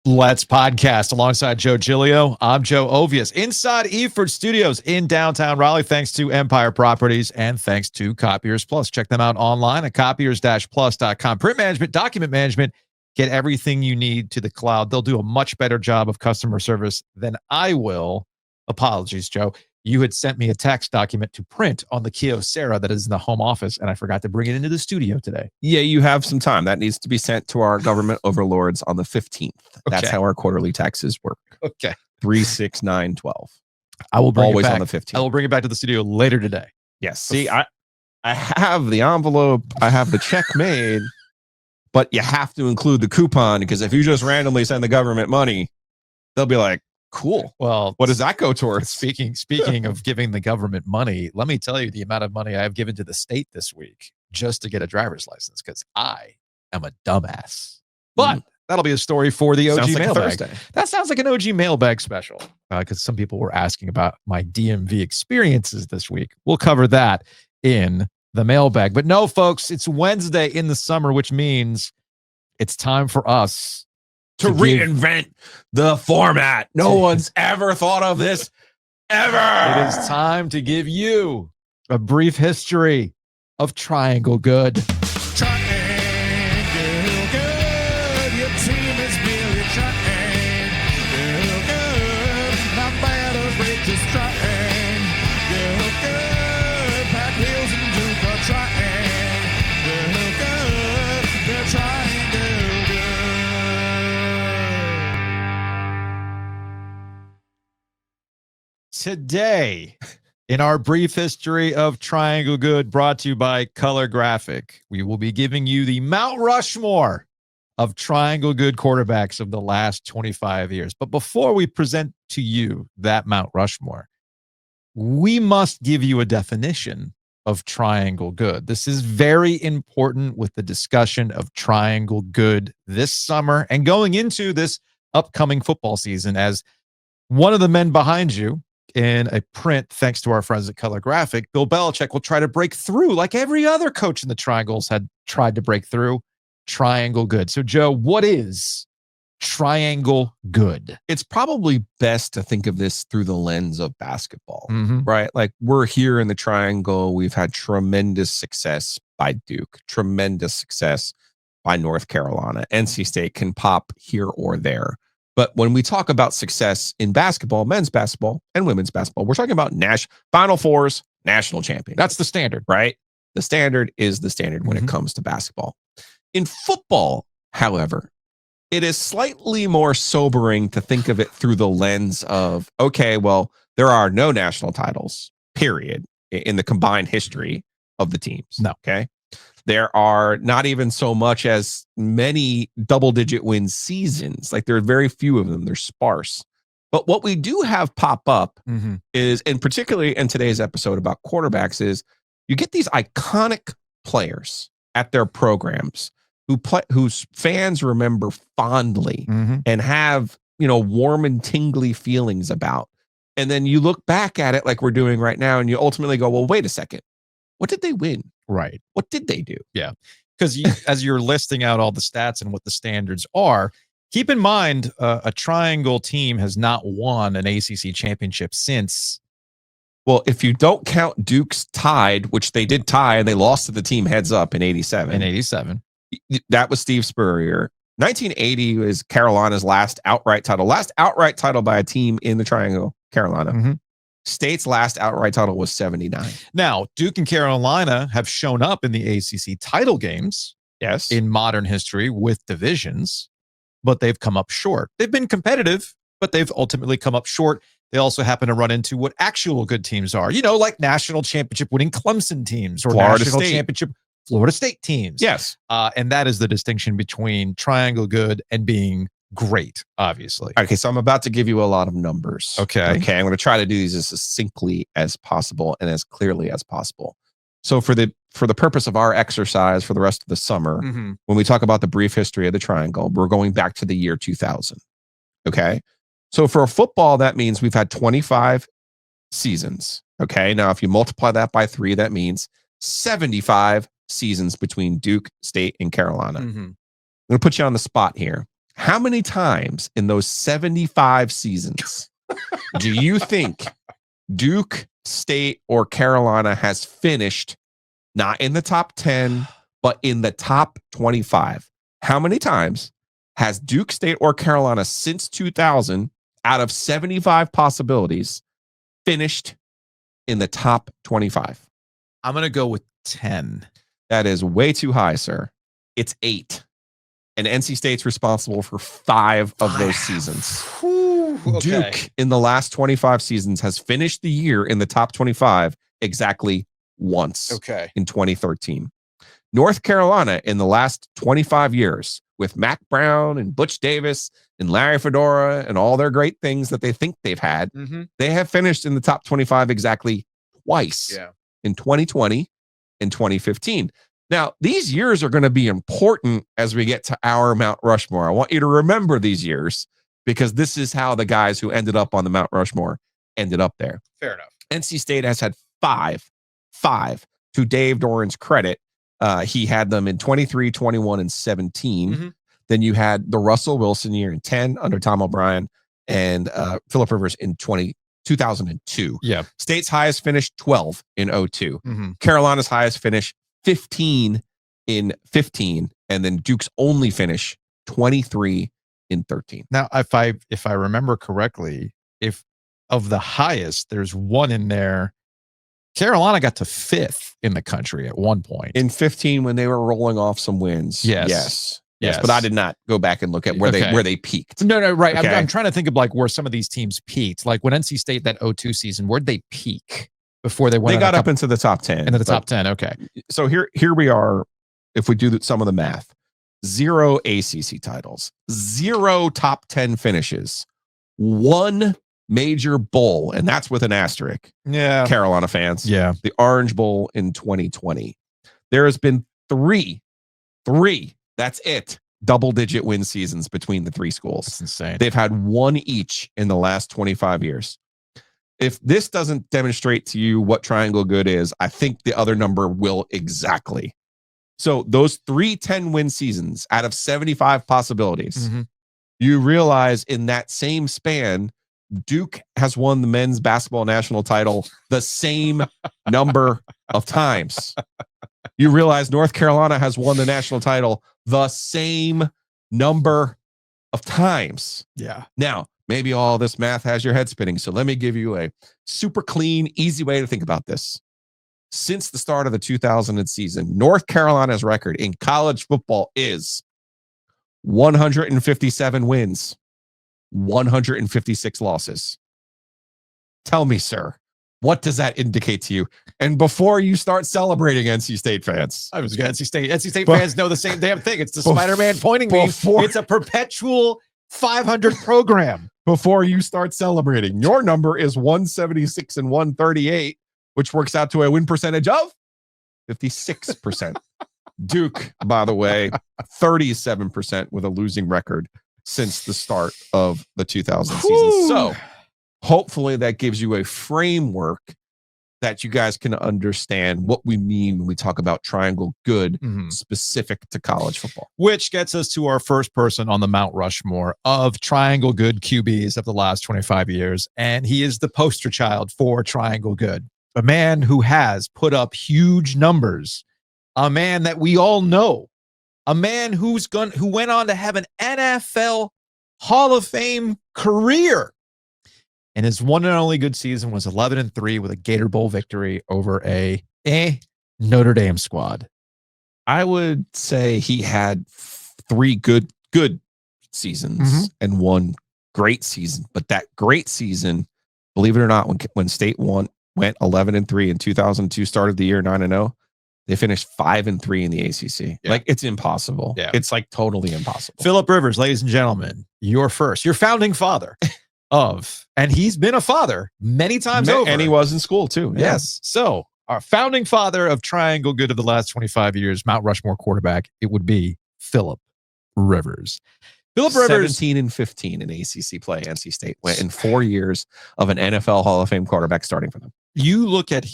Let's podcast alongside Joe Giglio. I'm Joe Ovies inside Eford Studios in downtown Raleigh, thanks to Empire Properties and thanks to Copiers Plus. Check them out online at copiers-plus.com. Print management, document management, get everything you need to the cloud. They'll do a much better job of customer service than I will. Apologies, Joe. You had sent me a text document to print on the Kyocera that is in the home office, and I forgot to bring it into the studio today. Yeah, you have some time. That needs to be sent to our government overlords on the 15th. That's how our quarterly taxes work. Okay. 36912. I will bring always it back on the 15th. I will bring it back to the studio later today. Yes. See, I have the envelope. I have the check made, but you have to include the coupon because if you just randomly send the government money, they'll be like, cool. Well, what does that go towards? Speaking of giving the government money, let me tell you the amount of money I've given to the state this week just to get a driver's license because I am a dumbass. But that'll be a story for the OG mailbag. That sounds like an OG mailbag special because some people were asking about my DMV experiences this week. We'll cover that in the mailbag. But no, folks, it's Wednesday in the summer, which means it's time for us to reinvent the format. No one's ever thought of this ever. It is time to give you a brief history of Triangle Good. Triangle Good, your team is really triangle good. Not bad or great, just triangle good. Pack wheels and Duke are triangle good. They're triangle good. Today, in our brief history of Triangle Good, brought to you by Color Graphic, we will be giving you the Mount Rushmore of Triangle Good quarterbacks of the last 25 years. But before we present to you that Mount Rushmore, we must give you a definition of Triangle Good. This is very important with the discussion of Triangle Good this summer and going into this upcoming football season, as one of the men behind you in a print, thanks to our friends at Color Graphic, Bill Belichick will try to break through like every other coach in the Triangles had tried to break through. Triangle Good. So, Joe, what is Triangle Good? It's probably best to think of this through the lens of basketball, right? Like, we're here in the Triangle. We've had tremendous success by Duke, tremendous success by North Carolina. NC State can pop here or there. But when we talk about success in basketball, men's basketball and women's basketball, we're talking about Final Fours, national champion. That's the standard, right? The standard is the standard when it comes to basketball. In football, however, it is slightly more sobering to think of it through the lens of, okay, well, there are no national titles, period, in the combined history of the teams. No. Okay. There are not even so much as many double-digit win seasons. Like, there are very few of them. They're sparse. But what we do have pop up is, and particularly in today's episode about quarterbacks, is you get these iconic players at their programs whose fans remember fondly and have, warm and tingly feelings about. And then you look back at it like we're doing right now, and you ultimately go, well, wait a second. What did they win? Right. What did they do? Yeah. Because as you're listing out all the stats and what the standards are, keep in mind a Triangle team has not won an ACC championship since. Well, if you don't count Duke's tied, which they did tie, and they lost to the team heads up in 87. That was Steve Spurrier. 1980 was Carolina's last outright title by a team in the Triangle, Carolina. State's last outright title was 79. Now, Duke and Carolina have shown up in the ACC title games, yes, in modern history with divisions, but they've come up short. They've been competitive, but they've ultimately come up short. They also happen to run into what actual good teams are, like national championship winning Clemson teams or national championship Florida State teams. Yes. And that is the distinction between Triangle Good and being great, obviously. Okay, so I'm about to give you a lot of numbers. Okay, I'm going to try to do these as succinctly as possible and as clearly as possible. So for the purpose of our exercise for the rest of the summer, when we talk about the brief history of the Triangle, we're going back to the year 2000. Okay, so for football, that means we've had 25 seasons. Okay, now if you multiply that by 3, that means 75 seasons between Duke, State, and Carolina. I'm going to put you on the spot here. How many times in those 75 seasons do you think Duke, State, or Carolina has finished not in the top 10, but in the top 25? How many times has Duke, State, or Carolina since 2000, out of 75 possibilities, finished in the top 25? I'm going to go with 10. That is way too high, sir. It's 8. And NC State's responsible for 5 of those seasons. Whew, okay. Duke, in the last 25 seasons, has finished the year in the top 25 exactly once. Okay. In 2013. North Carolina, in the last 25 years, with Mac Brown and Butch Davis and Larry Fedora and all their great things that they think they've had, they have finished in the top 25 exactly twice. Yeah. In 2020 and 2015. Now, these years are going to be important as we get to our Mount Rushmore. I want you to remember these years because this is how the guys who ended up on the Mount Rushmore ended up there. Fair enough. NC State has had five, to Dave Doran's credit. He had them in 23, 21, and 17. Then you had the Russell Wilson year in 10 under Tom O'Brien and Phillip Rivers in 2002. Yeah. State's highest finish, 12 in 02. Carolina's highest finish, 15 in 15. And then Duke's only finish, 23 in 13. Now, if I remember correctly, if of the highest, there's one in there. Carolina got to 5th in the country at one point. In 15, when they were rolling off some wins. Yes. But I did not go back and look at where they peaked. No, right. Okay. I'm trying to think of like where some of these teams peaked. Like when NC State, that 02 season, where'd they peak before they went? They got up into the top 10. Into the top 10. Okay. So here we are. If we do some of the math, 0 ACC titles, 0 top 10 finishes, 1 major bowl, and that's with an asterisk. Yeah. Carolina fans. Yeah. The Orange Bowl in 2020. There has been three, that's it, double-digit win seasons between the 3 schools. That's insane. They've had 1 each in the last 25 years. If this doesn't demonstrate to you what Triangle Good is, I think the other number will exactly. So those 3 10-win seasons out of 75 possibilities, you realize in that same span, Duke has won the men's basketball national title the same number of times. You realize North Carolina has won the national title the same number of times. Yeah. Now, maybe all this math has your head spinning, so let me give you a super clean, easy way to think about this. Since the start of the 2000 season, North Carolina's record in college football is 157 wins, 156 losses. Tell me, sir, what does that indicate to you? And before you start celebrating, NC State fans, I was going to NC State fans know the same damn thing. It's the Spider-Man pointing me. It's a perpetual 500 program. Before you start celebrating, your number is 176 and 138, which works out to a win percentage of 56%. Duke, by the way, 37% with a losing record since the start of the 2000 season. So hopefully that gives you a framework that you guys can understand what we mean when we talk about Triangle Good specific to college football. Which gets us to our first person on the Mount Rushmore of Triangle Good QBs of the last 25 years. And he is the poster child for Triangle Good. A man who has put up huge numbers. A man that we all know. A man who went on to have an NFL Hall of Fame career. And his one and only good season was 11-3 with a Gator Bowl victory over a Notre Dame squad. I would say he had 3 good seasons and 1 great season. But that great season, believe it or not, when State went 11-3 in 2002, started the year 9-0. They finished 5-3 in the ACC. Yeah. Like, it's impossible. Yeah. It's like totally impossible. Phillip Rivers, ladies and gentlemen, your founding father and he's been a father many times over. And he was in school too. Yeah. Yes. So our founding father of Triangle Good of the last 25 years, Mount Rushmore quarterback, it would be Phillip Rivers. Phillip Rivers, 17-15 in ACC play. NC State went in 4 years of an NFL Hall of Fame quarterback starting for them. you look at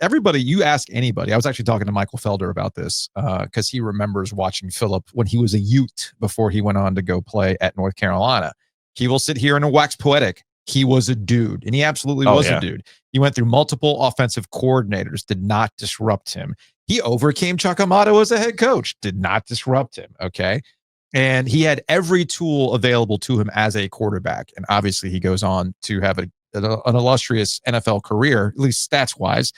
everybody, you ask anybody. I was actually talking to Michael Felder about this because he remembers watching Philip when he was a Ute before he went on to go play at North Carolina. He will sit here and wax poetic. He was a dude, and he absolutely was a dude. He went through multiple offensive coordinators, did not disrupt him. He overcame Chuck Amato as a head coach, did not disrupt him, okay? And he had every tool available to him as a quarterback. And obviously he goes on to have an illustrious NFL career, at least stats-wise.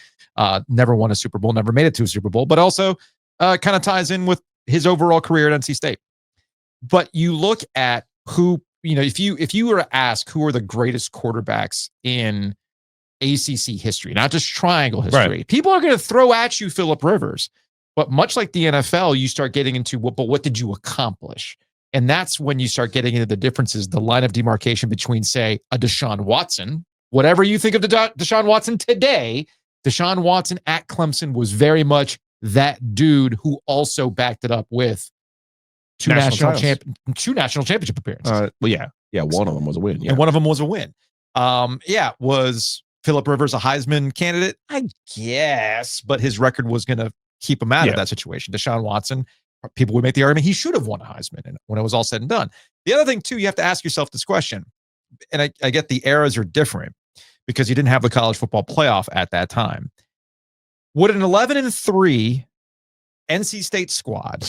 Never won a Super Bowl, never made it to a Super Bowl, but also kind of ties in with his overall career at NC State. But you look at who, if you were to ask who are the greatest quarterbacks in ACC history, not just triangle history, people are going to throw at you Phillip Rivers. But much like the NFL, you start getting into what did you accomplish? And that's when you start getting into the differences, the line of demarcation between, say, a Deshaun Watson. Whatever you think of Deshaun Watson today, Deshaun Watson at Clemson was very much that dude who also backed it up with two national championship appearances. One of them was a win. Yeah. And one of them was a win. Was Phillip Rivers a Heisman candidate? I guess, but his record was going to keep him out of that situation. Deshaun Watson, people would make the argument he should have won a Heisman when it was all said and done. The other thing, too, you have to ask yourself this question, and I get the eras are different because you didn't have the college football playoff at that time. Would an 11-3 NC State squad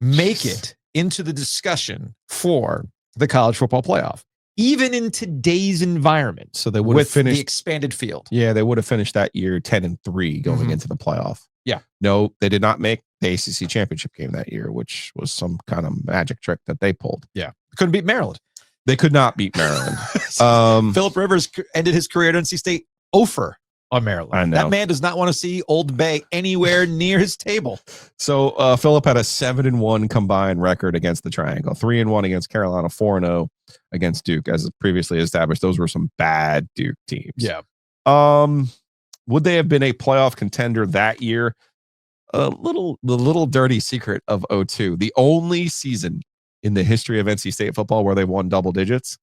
make it into the discussion for the college football playoff, even in today's environment? So they would have finished the expanded field. Yeah, they would have finished that year 10-3 going into the playoff. Yeah. No, they did not make the ACC championship game that year, which was some kind of magic trick that they pulled. Yeah. Couldn't beat Maryland. They could not beat Maryland. Phillip Rivers ended his career at NC State 0 on Maryland. I know. That man does not want to see Old Bay anywhere near his table. So Phillip had a 7-1 combined record against the Triangle, 3-1 against Carolina, 4-0 against Duke. As previously established, those were some bad Duke teams. Yeah. Would they have been a playoff contender that year? The little dirty secret of 2002, the only season in the history of NC State football where they won double digits.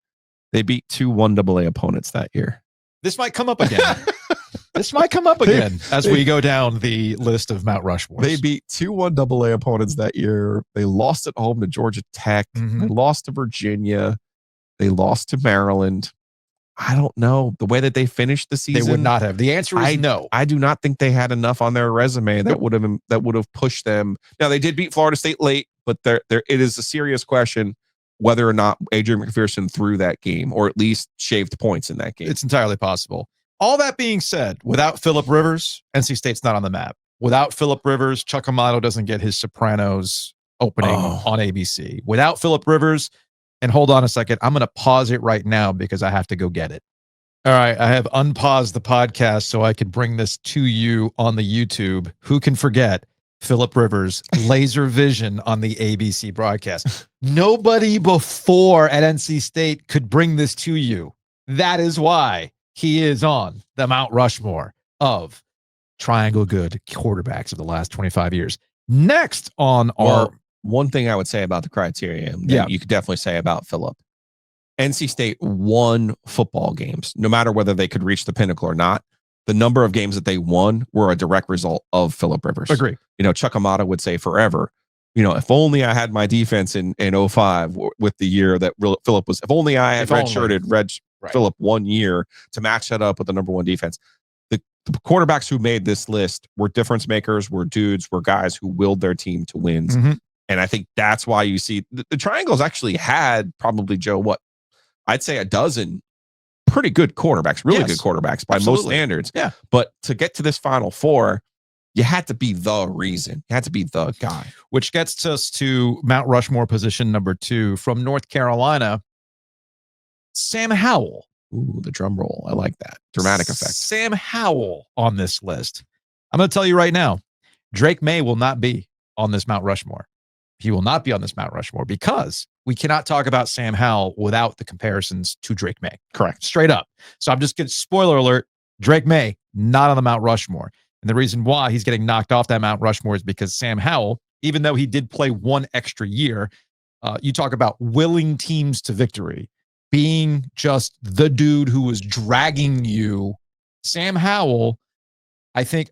They beat 2 1AA opponents that year. This might come up again. As we go down the list of Mount Rushmore. They beat 2 1AA opponents that year. They lost at home to Georgia Tech. They lost to Virginia. They lost to Maryland. I don't know. The way that they finished the season, they would not have. The answer is no. I do not think they had enough on their resume that would have pushed them. Now they did beat Florida State late, but it is a serious question whether or not Adrian McPherson threw that game or at least shaved points in that game. It's entirely possible. All that being said, without Phillip Rivers, NC State's not on the map. Without Phillip Rivers, Chuck Amato doesn't get his Sopranos opening on ABC. Without Phillip Rivers, and hold on a second, I'm going to pause it right now because I have to go get it. All right, I have unpaused the podcast so I could bring this to you on the YouTube. Who can forget Phillip Rivers' laser vision on the ABC broadcast? Nobody before at NC State could bring this to you. That is why he is on the Mount Rushmore of Triangle Good quarterbacks of the last 25 years. Next on our... One thing I would say about the criteria, you could definitely say about Phillip. NC State won football games, no matter whether they could reach the pinnacle or not. The number of games that they won were a direct result of Phillip Rivers. Agree. Chuck Amato would say forever, if only I had my defense in 05 with the year that Phillip was, if only I had redshirted Phillip 1 year to match that up with the number one defense. The quarterbacks who made this list were difference makers, were dudes, were guys who willed their team to wins. And I think that's why you see the Triangles actually had probably, Joe, I'd say a dozen pretty good quarterbacks, really good quarterbacks by most standards. Yeah. But to get to this Final Four, you had to be the reason. You had to be the guy. Which gets us to Mount Rushmore position number 2 from North Carolina, Sam Howell. Ooh, the drum roll. I like that. Dramatic effect. Sam Howell on this list. I'm going to tell you right now, Drake May will not be on this Mount Rushmore. He will not be on this Mount Rushmore because we cannot talk about Sam Howell without the comparisons to Drake May. Correct. Straight up. So I'm just going to, spoiler alert, Drake May, not on the Mount Rushmore. And the reason why he's getting knocked off that Mount Rushmore is because Sam Howell, even though he did play one extra year, you talk about willing teams to victory, being just the dude who was dragging you Sam Howell, I think,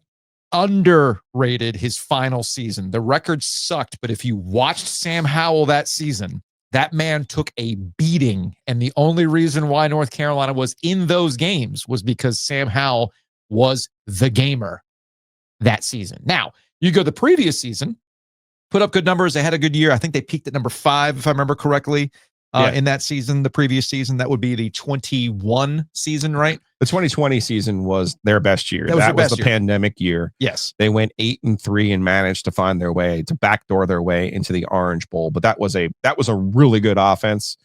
underrated his final season. The record sucked, but if you watched Sam Howell that season, that man took a beating. And the only reason why North Carolina was in those games was because Sam Howell was the gamer that season. Now, you go the previous season, put up good numbers. They had a good year. I think they peaked at number 5, if I remember correctly, in that season, the previous season. That would be the 21 season, right? The 2020 season was their best year. That was the pandemic year. Yes. They went 8-3 and managed to find their way to backdoor their way into the Orange Bowl. But that was a really good offense.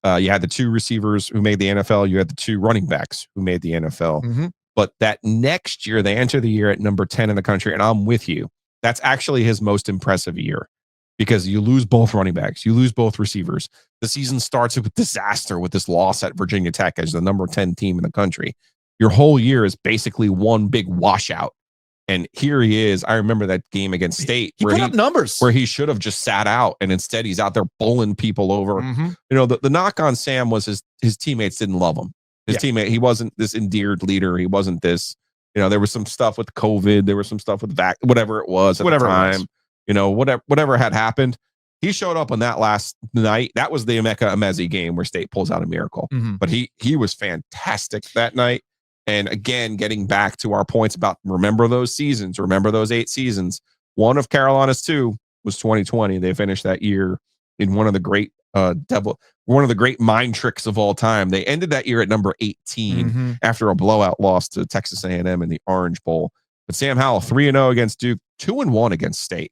You had the 2 receivers who made the NFL. You had the 2 running backs who made the NFL. Mm-hmm. But that next year, they enter the year at number 10 in the country. And I'm with you. That's actually his most impressive year, because you lose both running backs. You lose both receivers. The season starts with disaster with this loss at Virginia Tech as the number 10 team in the country. Your whole year is basically one big washout. And here he is. I remember that game against State He put up numbers where he should have just sat out, and instead he's out there bowling people over. Mm-hmm. You know, the knock on Sam was his teammates didn't love him. His teammate, he wasn't this endeared leader. He wasn't this, you know, there was some stuff with COVID. There was some stuff with whatever it was at the time. You know, whatever had happened. He showed up on that last night. That was the Emeka Emezi game where State pulls out a miracle. Mm-hmm. But he was fantastic that night. And again, getting back to our points about remember those seasons, remember those 8 seasons. One of Carolina's 2 was 2020. They finished that year in one of the great mind tricks of all time. They ended that year at number 18 after a blowout loss to Texas A&M in the Orange Bowl. But Sam Howell, 3-0 against Duke, 2-1 against State.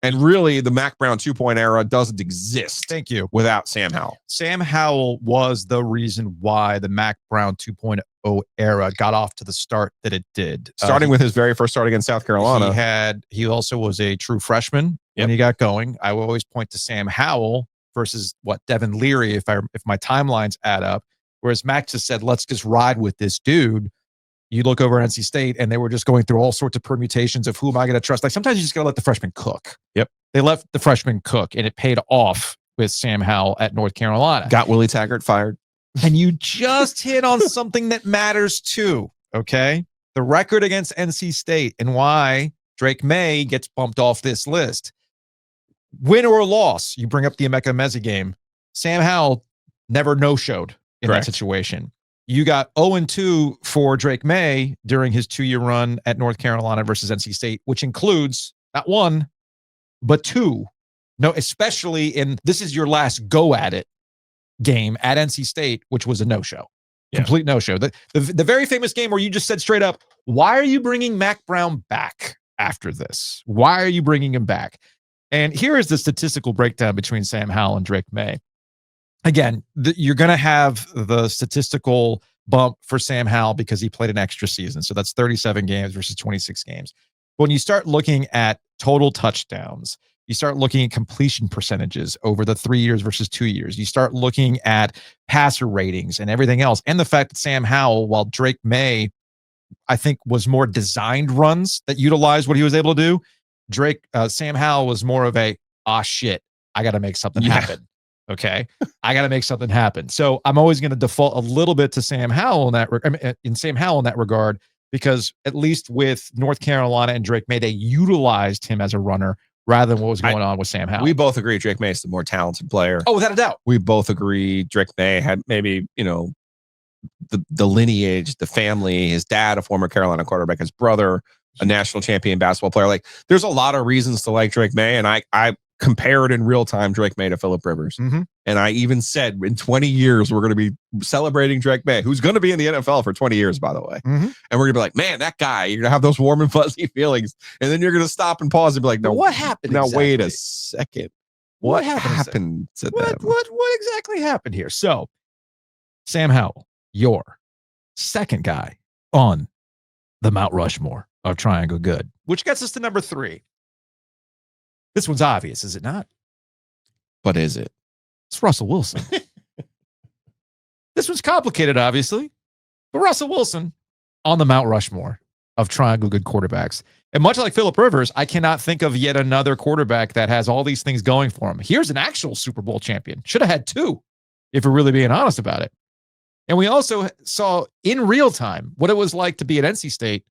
And really, the Mac Brown 2.0 era doesn't exist. Thank you. Without Sam Howell. Sam Howell was the reason why the Mac Brown 2.0 era got off to the start that it did. Starting with his very first start against South Carolina. He also was a true freshman when he got going. I will always point to Sam Howell versus Devin Leary, if my timelines add up. Whereas Mac just said, let's just ride with this dude. You look over at NC State, and they were just going through all sorts of permutations of who am I going to trust. Like, sometimes you just got to let the freshman cook. Yep. They left the freshman cook, and it paid off with Sam Howell at North Carolina. Got Willie Taggart fired. And you just hit on something that matters too, okay? The record against NC State and why Drake May gets bumped off this list. Win or loss, you bring up the Emeka Emezi game. Sam Howell never no-showed in that situation. You got 0-2 for Drake May during his 2-year run at North Carolina versus NC State, which includes not 1, but 2. No, especially in this is your last go at it game at NC State, which was a no-show. Complete no-show. The very famous game where you just said straight up, why are you bringing Mac Brown back after this? Why are you bringing him back? And here is the statistical breakdown between Sam Howell and Drake May. Again, you're going to have the statistical bump for Sam Howell because he played an extra season. So that's 37 games versus 26 games. But when you start looking at total touchdowns, you start looking at completion percentages over the 3 years versus 2 years. You start looking at passer ratings and everything else. And the fact that Sam Howell, while Drake May, I think, was more designed runs that utilized what he was able to do, Sam Howell was more of a, shit, I got to make something happen. Okay, I got to make something happen. So I'm always going to default a little bit to Sam Howell in that regard, because at least with North Carolina and Drake May, they utilized him as a runner rather than what was going on with Sam Howell. We both agree Drake May is the more talented player. Oh, without a doubt. We both agree Drake May had maybe, the lineage, the family, his dad, a former Carolina quarterback, his brother, a national champion basketball player. Like, there's a lot of reasons to like Drake May, and I compared in real time Drake May to Phillip Rivers. Mm-hmm. And I even said in 20 years, we're going to be celebrating Drake May, who's going to be in the NFL for 20 years, by the way. Mm-hmm. And we're going to be like, man, that guy, you're going to have those warm and fuzzy feelings. And then you're going to stop and pause and be like, no, what happened? Now, exactly? wait a second. What happened to them? What exactly happened here? So, Sam Howell, your second guy on the Mount Rushmore of Triangle Good, which gets us to number 3. This one's obvious, is it not? But is it? It's Russell Wilson. This one's complicated, obviously, but Russell Wilson on the Mount Rushmore of Triangle Good quarterbacks. And much like Phillip Rivers, I cannot think of yet another quarterback that has all these things going for him. Here's an actual Super Bowl champion. Should have had 2, if we're really being honest about it. And we also saw in real time what it was like to be at NC State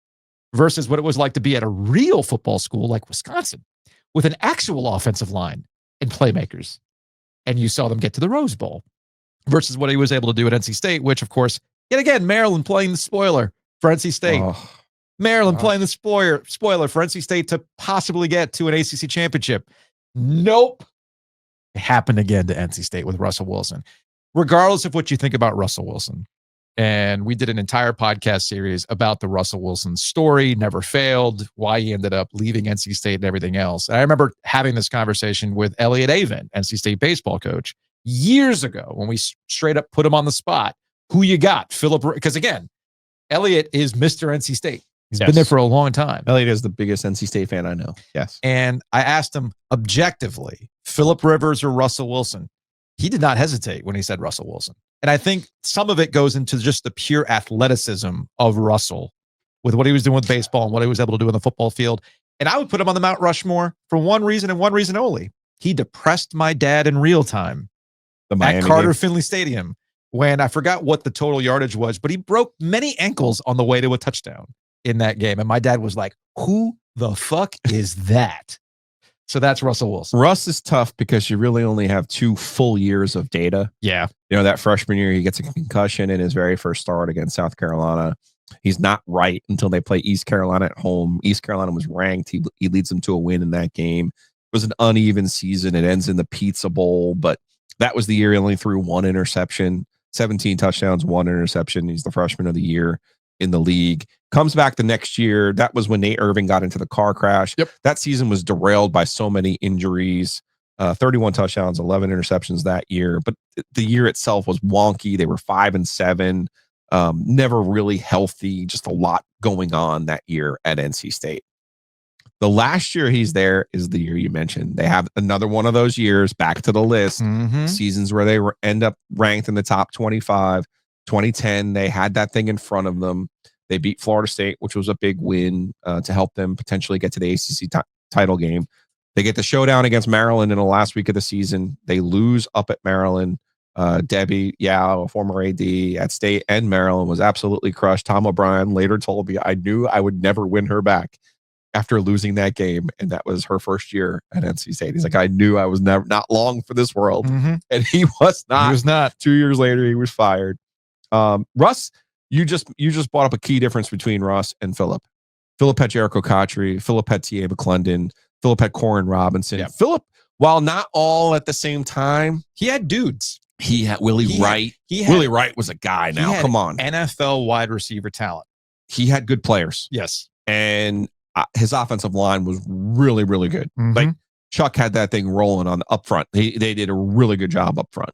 versus what it was like to be at a real football school like Wisconsin with an actual offensive line and playmakers. And you saw them get to the Rose Bowl versus what he was able to do at NC State, which, of course, yet again, Maryland playing the spoiler for NC State. Maryland playing the spoiler for NC State to possibly get to an ACC championship. Nope. It happened again to NC State with Russell Wilson. Regardless of what you think about Russell Wilson, and we did an entire podcast series about the Russell Wilson story, never failed, why he ended up leaving NC State and everything else. And I remember having this conversation with Elliot Avent, NC State baseball coach, years ago when we straight up put him on the spot. Who you got? Philip, because again, Elliot is Mr. NC State. He's been there for a long time. Elliot is the biggest NC State fan I know. Yes. And I asked him objectively, Philip Rivers or Russell Wilson? He did not hesitate when he said Russell Wilson. And I think some of it goes into just the pure athleticism of Russell with what he was doing with baseball and what he was able to do in the football field. And I would put him on the Mount Rushmore for one reason and one reason only. He depressed my dad in real time at Carter Finley Stadium when I forgot what the total yardage was, but he broke many ankles on the way to a touchdown in that game. And my dad was like, who the fuck is that? So that's Russell Wilson. Russ is tough because you really only have 2 full years of data. Yeah. You know, that freshman year, he gets a concussion in his very first start against South Carolina. He's not right until they play East Carolina at home. East Carolina was ranked. He leads them to a win in that game. It was an uneven season. It ends in the Pizza Bowl, but that was the year he only threw 1 interception, 17 touchdowns, 1 interception. He's the freshman of the year in the league. Comes back the next year. That was when Nate Irving got into the car crash. Yep. That season was derailed by so many injuries. 31 touchdowns, 11 interceptions that year. But the year itself was wonky. They were 5-7. Never really healthy. Just a lot going on that year at NC State. The last year he's there is the year you mentioned. They have another one of those years back to the list. Seasons where they end up ranked in the top 25. 2010, they had that thing in front of them. They beat Florida State, which was a big win to help them potentially get to the ACC title game. They get the showdown against Maryland in the last week of the season. They lose up at Maryland. Debbie Yao, a former AD at State and Maryland, was absolutely crushed. Tom O'Brien later told me, I knew I would never win her back after losing that game. And that was her first year at NC State. He's like, I knew I was not long for this world. And he was not. He was not. 2 years later, he was fired. Russ, you just brought up a key difference between Russ and Philip. Philip had Jericho Cotchery. Philip had T.A. McClendon. Philip had Corin Robinson. Yeah. Philip, while not all at the same time, he had dudes. He had Willie Wright. Willie Wright was a guy now. Come on. NFL wide receiver talent. He had good players. Yes. And his offensive line was really, really good. Like Chuck had that thing rolling on up front. They did a really good job up front.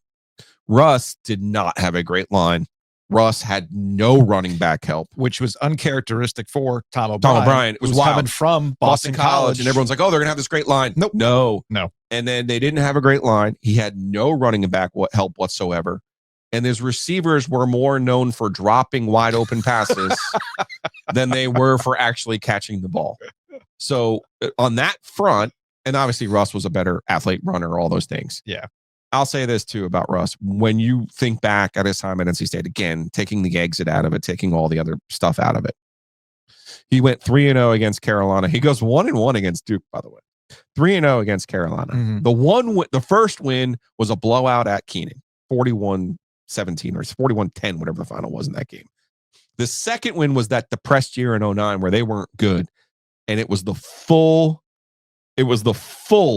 Russ did not have a great line. Russ had no running back help, which was uncharacteristic for Tom O'Brien. Tom O'Brien was coming from Boston College, and everyone's like, "Oh, they're gonna have this great line." Nope. No. And then they didn't have a great line. He had no running back help whatsoever, and his receivers were more known for dropping wide open passes than they were for actually catching the ball. So on that front, and obviously Russ was a better athlete, runner, all those things. Yeah. I'll say this too about Russ. When you think back at his time at NC State, again, taking the exit out of it, taking all the other stuff out of it, he went 3-0 against Carolina. He goes 1-1 against Duke, by the way. 3-0 against Carolina. The first win was a blowout at Keenan, 41-17 or 41-10, whatever the final was in that game. The second win was that depressed year in 2009 where they weren't good, and it was the full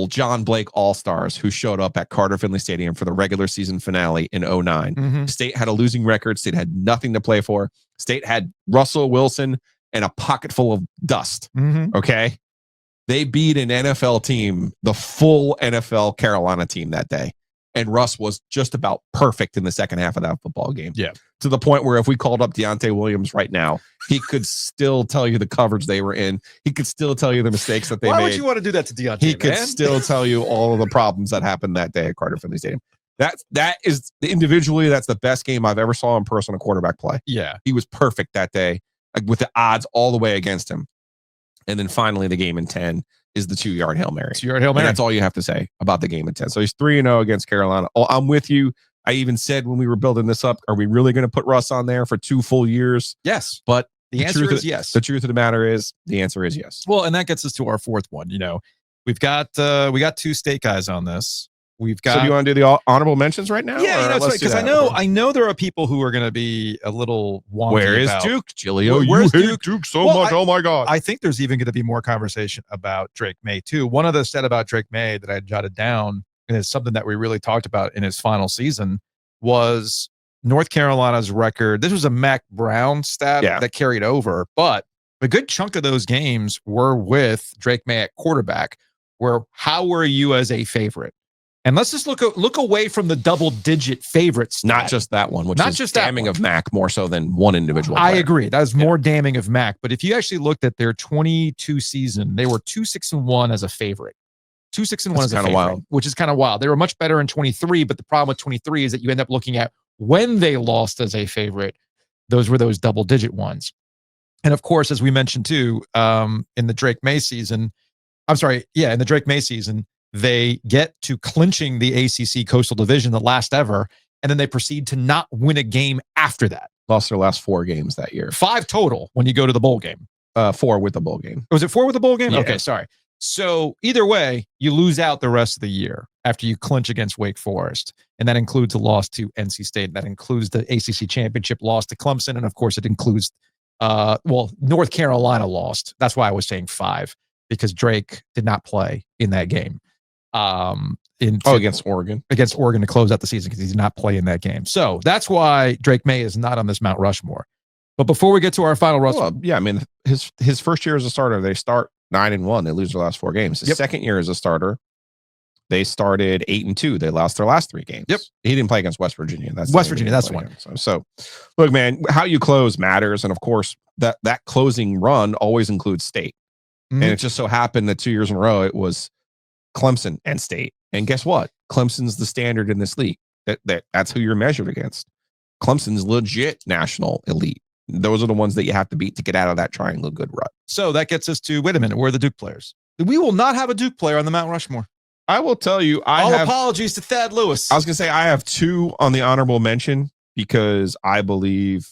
John Blake All-Stars who showed up at Carter Finley Stadium for the regular season finale in 2009. State had a losing record. State had nothing to play for. State had Russell Wilson and a pocket full of dust. Okay. They beat an NFL team, the full NFL Carolina team that day. And Russ was just about perfect in the second half of that football game. Yeah. To the point where if we called up Deontay Williams right now, he could still tell you the coverage they were in. He could still tell you the mistakes that they made. Why would you want to do that to Deontay? He could still tell you all of the problems that happened that day at Carter Finley Stadium. That is individually, that's the best game I've ever saw in person a quarterback play. Yeah. He was perfect that day, like with the odds all the way against him. And then finally the game in 10 is the 2-yard Hail Mary. 2-yard Hail Mary. And that's all you have to say about the game in 10. So he's 3-0 against Carolina. Oh, I'm with you. I even said when we were building this up, are we really going to put Russ on there for 2 full years? Yes. But the answer is yes. The truth of the matter is the answer is yes. Well, and that gets us to our fourth one. We've got 2 state guys on this. We've got. So do you want to do the honorable mentions right now? Yeah, that's right. Because I know there are people who are going to be a little wonky. Where is Duke, Giglio? Where's you hate Duke so much? Oh my God! I think there's even going to be more conversation about Drake May too. One of the said about Drake May that I jotted down, and it's something that we really talked about in his final season, was North Carolina's record. This was a Mac Brown stat that carried over, but a good chunk of those games were with Drake May at quarterback. How were you as a favorite? And let's just look away from the double-digit favorites. Not just that one, which is damning of Mac more so than one individual player. I agree. That was more damning of Mac. But if you actually looked at their 22 season, they were 2-6-1 as a favorite. 2-6-1 as a favorite, wild. Which is kind of wild. They were much better in 23, but the problem with 23 is that you end up looking at when they lost as a favorite, those were those double-digit ones. And of course, as we mentioned too, in the Drake May season, in the Drake May season, they get to clinching the ACC Coastal Division, the last ever, and then they proceed to not win a game after that. Lost their last 4 games that year. 5 total when you go to the bowl game. 4 with the bowl game. Was it 4 with the bowl game? Yeah. Okay, sorry. So either way, you lose out the rest of the year after you clinch against Wake Forest. And that includes a loss to NC State. That includes the ACC championship loss to Clemson. And of course, it includes, North Carolina lost. That's why I was saying 5, because Drake did not play in that game. Against Oregon to close out the season, because he did not play in that game. So that's why Drake May is not on this Mount Rushmore. But before we get to our final Rushmore, his first year as a starter, they start 9-1. They lose their last 4 games. His second year as a starter, they started 8-2. They lost their last 3 games. Yep. He didn't play against West Virginia. That's the one. So look, man, how you close matters, and of course that closing run always includes state. And it just so happened that 2 years in a row it was Clemson and State. And guess what? Clemson's the standard in this league. That's who you're measured against. Clemson's legit national elite. Those are the ones that you have to beat to get out of that triangle good rut. So that gets us to, wait a minute, where are the Duke players? We will not have a Duke player on the Mount Rushmore. I will tell you, apologies to Thad Lewis. I was going to say I have 2 on the honorable mention because I believe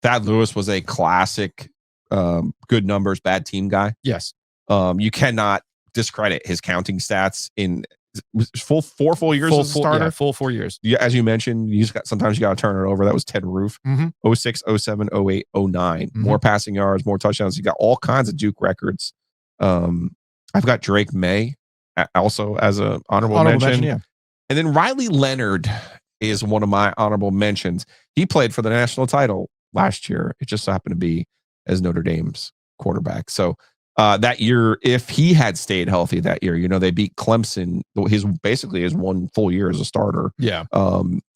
Thad Lewis was a classic good numbers, bad team guy. Yes. You cannot discredit his counting stats in full 4 full years as a starter. Full 4 years. Yeah, as you mentioned, sometimes you got to turn it over. That was Ted Roof. 06, 07, 08, 09. More passing yards, more touchdowns. You got all kinds of Duke records. I've got Drake May also as an honorable mention. Yeah. And then Riley Leonard is one of my honorable mentions. He played for the national title last year. It just happened to be as Notre Dame's quarterback. So that year, if he had stayed healthy that year, they beat Clemson. His 1 full year as a starter. Yeah.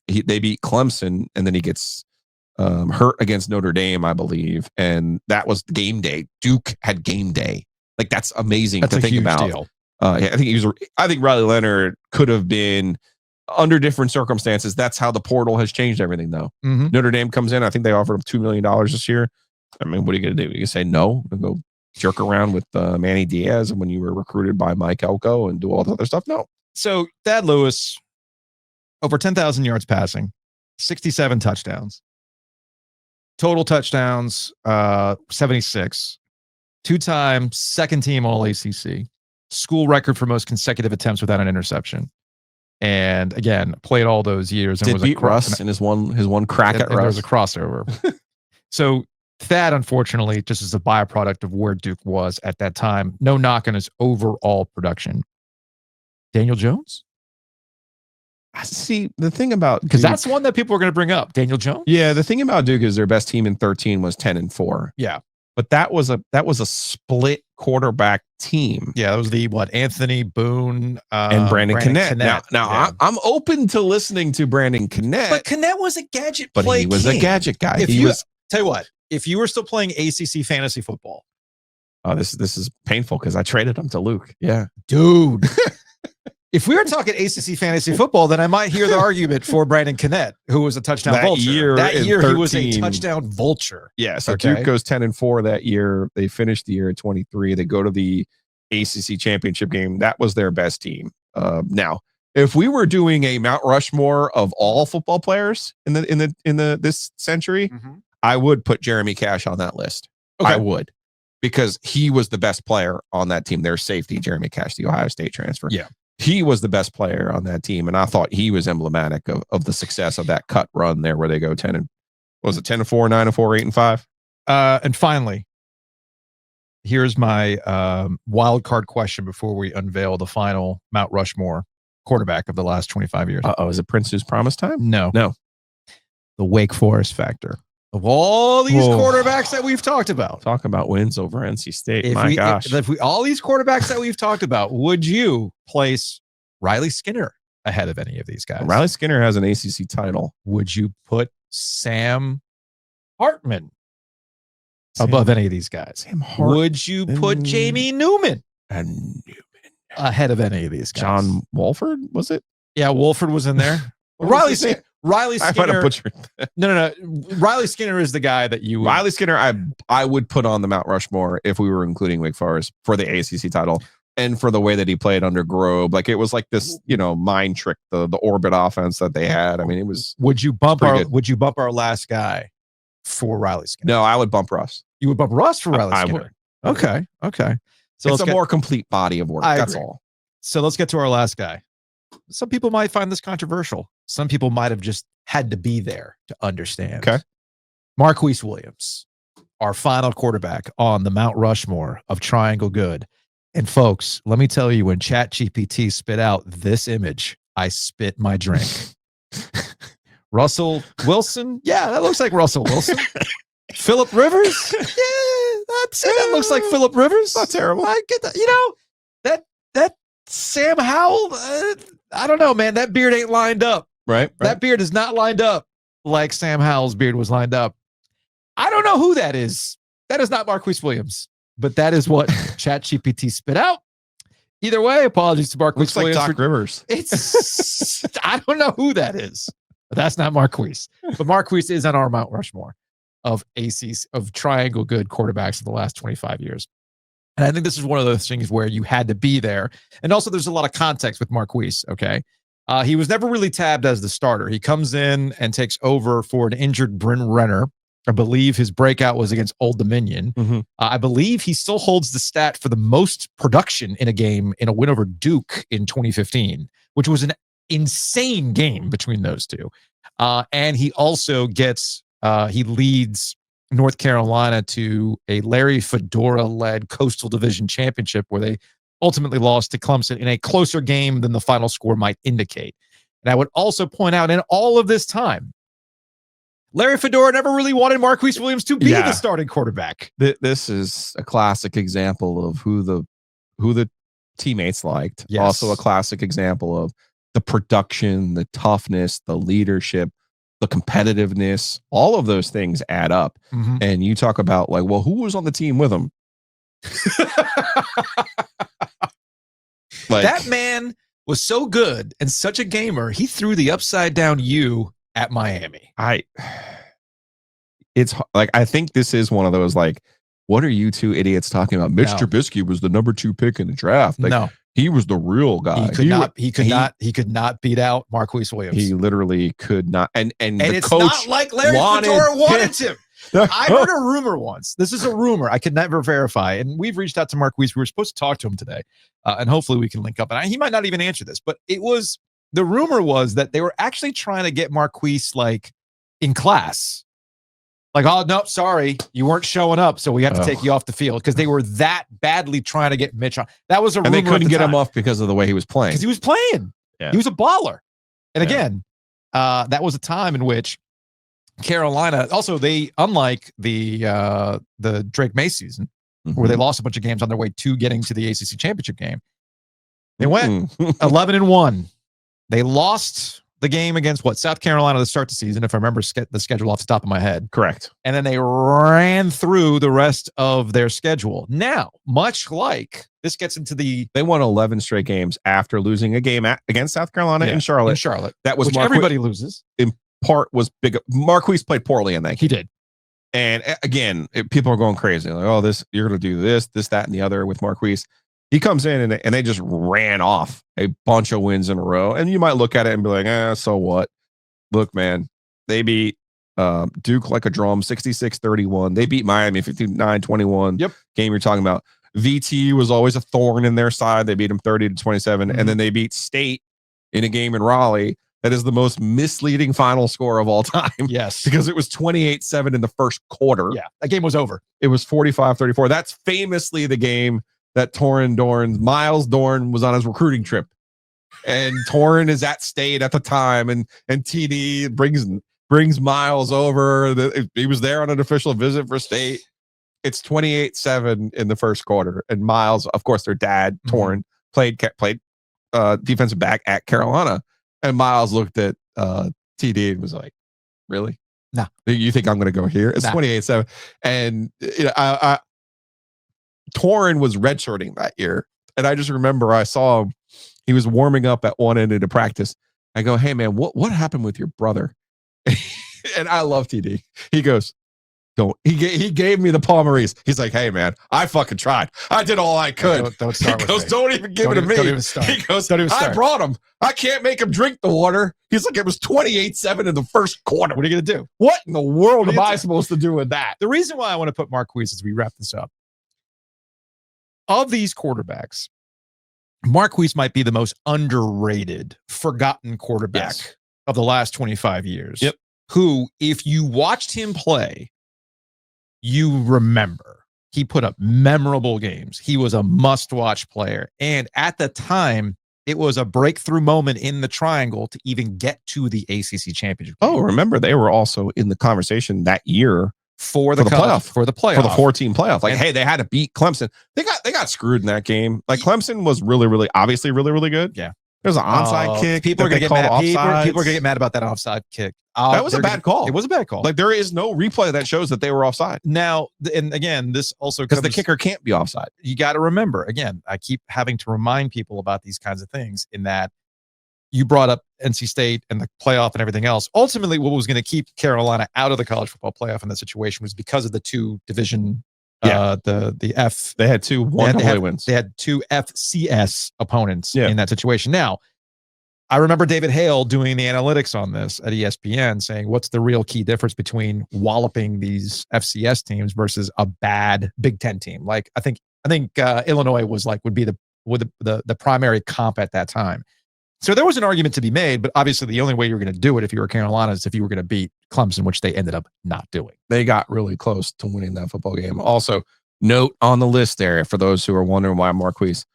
They beat Clemson, and then he gets hurt against Notre Dame, I believe, and that was game day. Duke had game day. Like, that's amazing to think about. Deal. I think Riley Leonard could have been under different circumstances. That's how the portal has changed everything, though. Notre Dame comes in. I think they offered him $2 million this year. I mean, what are you going to do? You can say no and go jerk around with Manny Diaz when you were recruited by Mike Elko and do all the other stuff? No. So Thad Lewis, over 10,000 yards passing, 67 touchdowns. Total touchdowns, 76. 2-time second team All ACC. School record for most consecutive attempts without an interception. And again, played all those years. And did beat Russ in his one crack at Russ. There was a crossover. So Thad, unfortunately, just as a byproduct of where Duke was at that time, no knock on his overall production. Daniel Jones? See, the thing about because that's one that people are going to bring up. Daniel Jones? Yeah, the thing about Duke is their best team in 13 was 10-4. Yeah. But that was a split quarterback team. Yeah, that was the Anthony Boone and Brandon Kennett. Now yeah. I'm open to listening to Brandon Kennett. But Kennett was a gadget play. But he was a gadget guy. Tell you what, if you were still playing ACC fantasy football. Oh, this is painful because I traded him to Luke. Yeah. Dude. If we were talking ACC fantasy football, then I might hear the argument for Brandon Kennett, who was a touchdown vulture. That year, he was a touchdown vulture. Yeah, so Duke goes 10-4 that year. They finished the year at 23. They go to the ACC championship game. That was their best team. Now, If we were doing a Mount Rushmore of all football players in this century, I would put Jeremy Cash on that list. Okay. I would, because he was the best player on that team. Their safety, Jeremy Cash, the Ohio State transfer. Yeah. He was the best player on that team, and I thought he was emblematic of the success of that cut run there, where they go 10 and 10-4, 9-4, 8-5. And finally, here's my wild card question before we unveil the final Mount Rushmore quarterback of the last 25 years. Is it Prince's promise time? No. No. The Wake Forest factor. Of all these quarterbacks that we've talked about. Talk about wins over NC State. All these quarterbacks that we've talked about, would you place Riley Skinner ahead of any of these guys? Riley Skinner has an ACC title. Would you put Sam Hartman above any of these guys? Sam Hartman. Would you put Jamie Newman ahead of any of these guys? John Wolford, was it? Yeah, Wolford was in there. Riley Skinner. I might have butchered that. No. Riley Skinner is the guy that you would. Riley Skinner, I would put on the Mount Rushmore if we were including Wake Forest for the ACC title and for the way that he played under Grobe. Like, it was like this, mind trick, the orbit offense that they had. I mean, it was. Would you bump our last guy for Riley Skinner? No, I would bump Russ. You would bump Russ for Riley Skinner? I would. Okay. So it's a more complete body of work. That's all. So let's get to our last guy. Some people might find this controversial. Some people might have just had to be there to understand. Okay. Marquise Williams, our final quarterback on the Mount Rushmore of Triangle Good. And folks, let me tell you, when ChatGPT spit out this image, I spit my drink. Russell Wilson. Yeah, that looks like Russell Wilson. Phillip Rivers. Yeah, that looks like Phillip Rivers. Not terrible. I get that. That Sam Howell, I don't know, man. That beard ain't lined up. Right. That beard is not lined up like Sam Howell's beard was lined up. I don't know who that is. That is not Marquise Williams, but that is what ChatGPT spit out. Either way, apologies to Marquise Looks Williams. like Doc Rivers. It's I don't know who that is, but that's not Marquise. But Marquise is on our Mount Rushmore of Triangle Good quarterbacks of the last 25 years. And I think this is one of those things where you had to be there. And also there's a lot of context with Marquise, okay? He was never really tabbed as the starter. He comes in and takes over for an injured Bryn Renner. I believe his breakout was against Old Dominion. Mm-hmm. I believe he still holds the stat for the most production in a game in a win over Duke in 2015, which was an insane game between those two. And he also he leads North Carolina to a Larry Fedora-led Coastal Division championship where they ultimately lost to Clemson in a closer game than the final score might indicate. And I would also point out, in all of this time, Larry Fedora never really wanted Marquise Williams to be the starting quarterback. This is a classic example of who the teammates liked. Yes. Also a classic example of the production, the toughness, the leadership, the competitiveness. All of those things add up. Mm-hmm. And you talk about, like, well, who was on the team with him? Like, that man was so good and such a gamer, he threw the upside down U at Miami. It's like, I think this is one of those, like, what are you two idiots talking about? Mitch Trubisky was the number 2 pick in the draft. Like, no, he was the real guy. He could not beat out Marquise Williams. He literally could not. And the it's coach not like Larry Fedora wanted him. I heard a rumor once. This is a rumor. I could never verify. And we've reached out to Marquise. We were supposed to talk to him today. And hopefully we can link up. And he might not even answer this, but the rumor was that they were actually trying to get Marquise, like, in class. Like, oh, no, sorry, you weren't showing up, so we have to take you off the field, because they were that badly trying to get Mitch on. That was a rumor. And they couldn't get him off because of the way he was playing. Because he was playing. Yeah. He was a baller. And again, that was a time in which Carolina, also, they, unlike the Drake May season, where they lost a bunch of games on their way to getting to the ACC championship game, they went 11-1. They lost the game against South Carolina to start the season, if I remember the schedule off the top of my head. Correct. And then they ran through the rest of their schedule. Now, much like this gets into they won 11 straight games after losing a game against South Carolina in Charlotte. That was which everybody loses. In part was big. Marquise played poorly in that game. He did. And again, people are going crazy. Like, oh, you're going to do this, that, and the other with Marquise. He comes in and they just ran off a bunch of wins in a row. And you might look at it and be like, so what? Look, man, they beat Duke like a drum, 66-31. They beat Miami 59-21. Yep. Game you're talking about. VT was always a thorn in their side. They beat them 30-27. Mm-hmm. And then they beat State in a game in Raleigh that is the most misleading final score of all time. Yes. Because it was 28-7 in the first quarter. Yeah. That game was over. It was 45-34. That's famously the game that Miles Dorn was on his recruiting trip. And Torrin is at State at the time. And TD brings Miles over. He was there on an official visit for State. It's 28-7 in the first quarter. And Miles, of course, their dad, Torrin, played defensive back at Carolina. And Miles looked at TD and was like, really? No. You think I'm going to go here? It's 28-7. And Torrin was redshirting that year. And I just remember I saw him. He was warming up at one end into practice. I go, hey, man, what happened with your brother? And I love TD. He goes, don't. He gave me the Paul Maurice. He's like, hey, man, I fucking tried. I did all I could. Don't start he goes, with me. Don't even give it to me. Don't even start. He goes, don't even start. I brought him. I can't make him drink the water. He's like, it was 28-7 in the first quarter. What are you going to do? What in the world am I supposed to do with that? The reason why I want to put Marquise as we wrap this up, of these quarterbacks, Marquise might be the most underrated, forgotten quarterback of the last 25 years. Yep. Who, if you watched him play, you remember. He put up memorable games. He was a must-watch player. And at the time, it was a breakthrough moment in the triangle to even get to the ACC championship game. Oh, remember, they were also in the conversation that year for the playoff. For the 14 playoff. Like, hey, they had to beat Clemson. They got screwed in that game. Like, Clemson was really, obviously really good. Yeah. There's an onside kick. People are going to get mad. People are going to get mad about that offside kick. That was a bad call. It was a bad call. Like, there is no replay that shows that they were offside. Now, and again, this also because the kicker can't be offside. You got to remember, again, I keep having to remind people about these kinds of things, in that you brought up NC State and the playoff and everything else. Ultimately, what was going to keep Carolina out of the college football playoff in that situation was because of the two division. The F. They had two one-way wins. They had two FCS opponents in that situation. Now, I remember David Hale doing the analytics on this at ESPN, saying, what's the real key difference between walloping these FCS teams versus a bad Big Ten team? Like, I think Illinois would be the primary comp at that time. So there was an argument to be made, but obviously the only way you're going to do it if you were Carolina is if you were going to beat Clemson, which they ended up not doing. They got really close to winning that football game. Also, note on the list there, for those who are wondering why Marquise,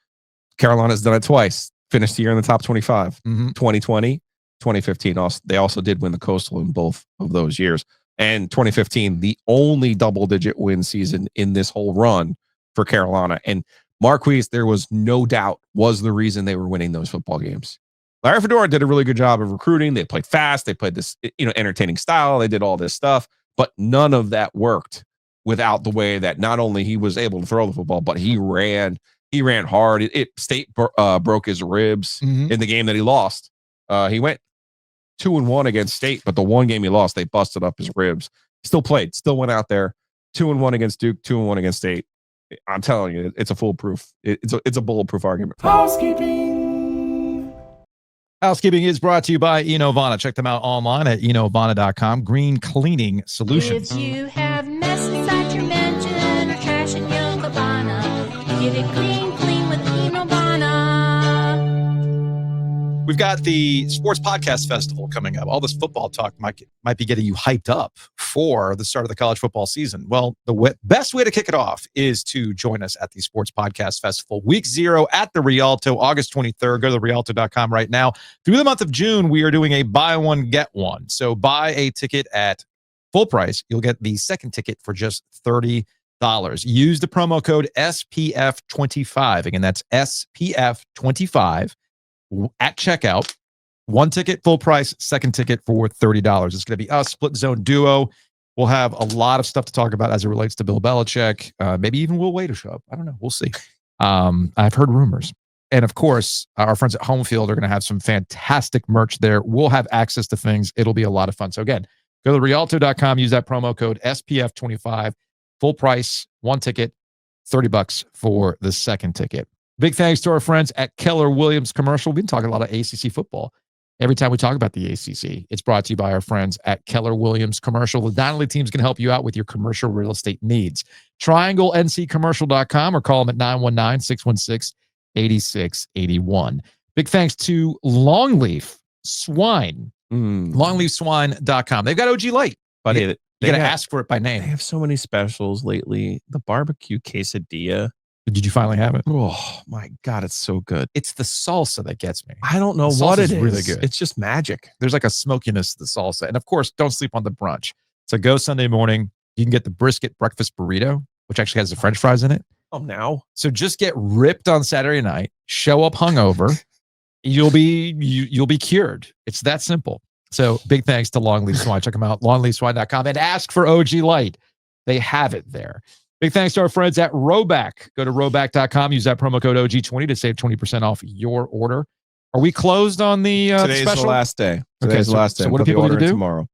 Carolina's done it twice. Finished the year in the top 25, 2020, 2015. They also did win the Coastal in both of those years. And 2015, the only double-digit win season in this whole run for Carolina. And Marquise, there was no doubt, was the reason they were winning those football games. Larry Fedora did a really good job of recruiting. They played fast. They played this, entertaining style. They did all this stuff, but none of that worked without the way that not only he was able to throw the football, but he ran hard. State broke his ribs in the game that he lost. He went 2-1 against State, but the one game he lost, they busted up his ribs. Still played, still went out there, 2-1 against Duke, 2-1 against State. I'm telling you, it's a foolproof. It's a bulletproof argument. Housekeeping is brought to you by Enovana. Check them out online at enovana.com. Green cleaning solutions. If you have mess inside your mansion or trash in your cabana, get it clean with Enovana. We've got the Sports Podcast Festival coming up. All this football talk might be getting you hyped up for the start of the college football season. Well, the best way to kick it off is to join us at the Sports Podcast Festival. Week 0 at the Rialto, August 23rd. Go to rialto.com right now. Through the month of June, we are doing a buy one, get one. So buy a ticket at full price. You'll get the second ticket for just $30. Use the promo code SPF25. Again, that's SPF25 at checkout. One ticket, full price, second ticket for $30. It's going to be us, Split Zone Duo. We'll have a lot of stuff to talk about as it relates to Bill Belichick. Maybe even Will Wade will show up. I don't know. We'll see. I've heard rumors. And of course, our friends at Home Field are going to have some fantastic merch there. We'll have access to things. It'll be a lot of fun. So again, go to rialto.com, use that promo code SPF25, full price, one ticket, $30 for the second ticket. Big thanks to our friends at Keller Williams Commercial. We've been talking a lot of ACC football. Every time we talk about the ACC, it's brought to you by our friends at Keller Williams Commercial. The Donnelly teams can help you out with your commercial real estate needs. TriangleNCCommercial.com or call them at 919-616-8681. Big thanks to Longleaf Swine. Longleafswine.com. They've got OG Light. But You got to ask for it by They name. have so many specials lately. The barbecue quesadilla. Did you finally have it? Oh my God, it's so good. It's the salsa that gets me. I don't know The what salsa's it is. really good. It's just magic. There's like a smokiness to the salsa. And of course, don't sleep on the brunch. So go Sunday morning. You can get the brisket breakfast burrito, which actually has the French fries in it. Oh, now? So just get ripped on Saturday night, show up hungover. You'll be cured. It's that simple. So big thanks to Longleaf Swine. Check them out, longleafswine.com, and ask for OG Light. They have it there. Big thanks to our friends at Roback. Go to roback.com. Use that promo code OG20 to save 20% off your order. Are we closed on the Today's special? the last day. Okay, Today's so- the last day. so what do Put the people need to order in do? tomorrow?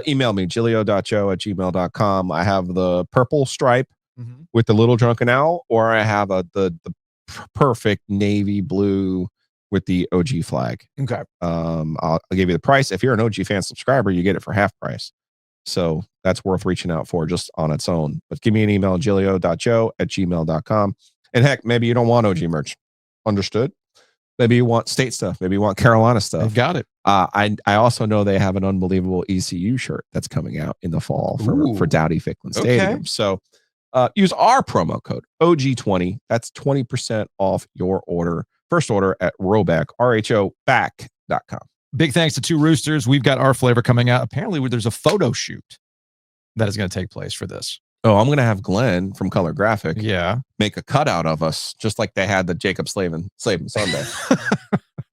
Email me, giglio.joe@gmail.com. I have the purple stripe with the little drunken owl, or I have the perfect navy blue with the OG flag. Okay. I'll give you the price. If you're an OG fan subscriber, you get it for half price. So that's worth reaching out for just on its own. But give me an email, giglio.joe@gmail.com. And heck, maybe you don't want OG merch. Understood. Maybe you want state stuff. Maybe you want Carolina stuff. I've got it. I also know they have an unbelievable ECU shirt that's coming out in the fall for Dowdy Ficklin Stadium. Okay. So use our promo code OG20. That's 20% off your order. First order at Roback, RHOback.com. Big thanks to Two Roosters. We've got our flavor coming out. Apparently, there's a photo shoot that is going to take place for this. Oh, I'm going to have Glenn from Color Graphic Yeah. make a cutout of us, just like they had the Jacob Slavin Sunday.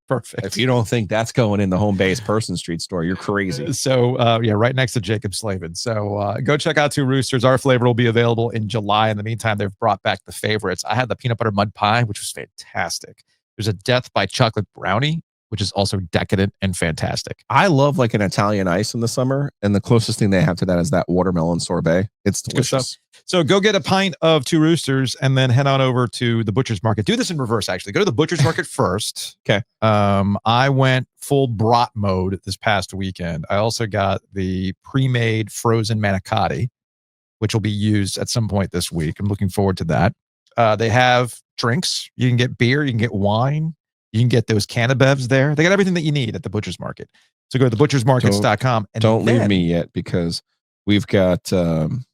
Perfect. If you don't think that's going in the home base Person Street store, you're crazy. So, right next to Jacob Slavin. So, go check out Two Roosters. Our flavor will be available in July. In the meantime, they've brought back the favorites. I had the peanut butter mud pie, which was fantastic. There's a Death by Chocolate brownie, which is also decadent and fantastic. I love like an Italian ice in the summer, and the closest thing they have to that is that watermelon sorbet. It's Good stuff. delicious. So go get a pint of Two Roosters and then head on over to the Butcher's Market. Do this in reverse, actually. Go to the Butcher's Market first. Okay. I went full brat mode this past weekend. I also got the pre-made frozen manicotti, which will be used at some point this week. I'm looking forward to that. They have drinks. You can get beer. You can get wine. You can get those cannabevs there. They got everything that you need at the Butcher's Market. So go to thebutchersmarkets.com. And Don't then, leave me yet, because we've got And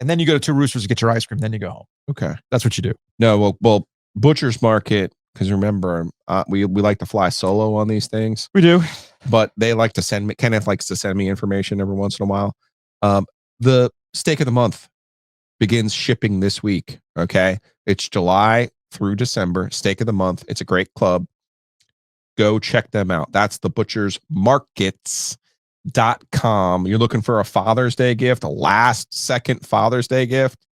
then you go to Two Roosters to get your ice cream. Then you go home. okay. That's what you do. No, well, Butcher's Market, because remember, we like to fly solo on these things, We do. but they like to send me. Kenneth likes to send me information every once in a while. The steak of the month begins shipping this week. Okay, it's July through December. Steak of the month. It's a great club. Go check them out. That's the butchersmarkets.com. You're looking for a Father's Day gift, a last second Father's Day gift.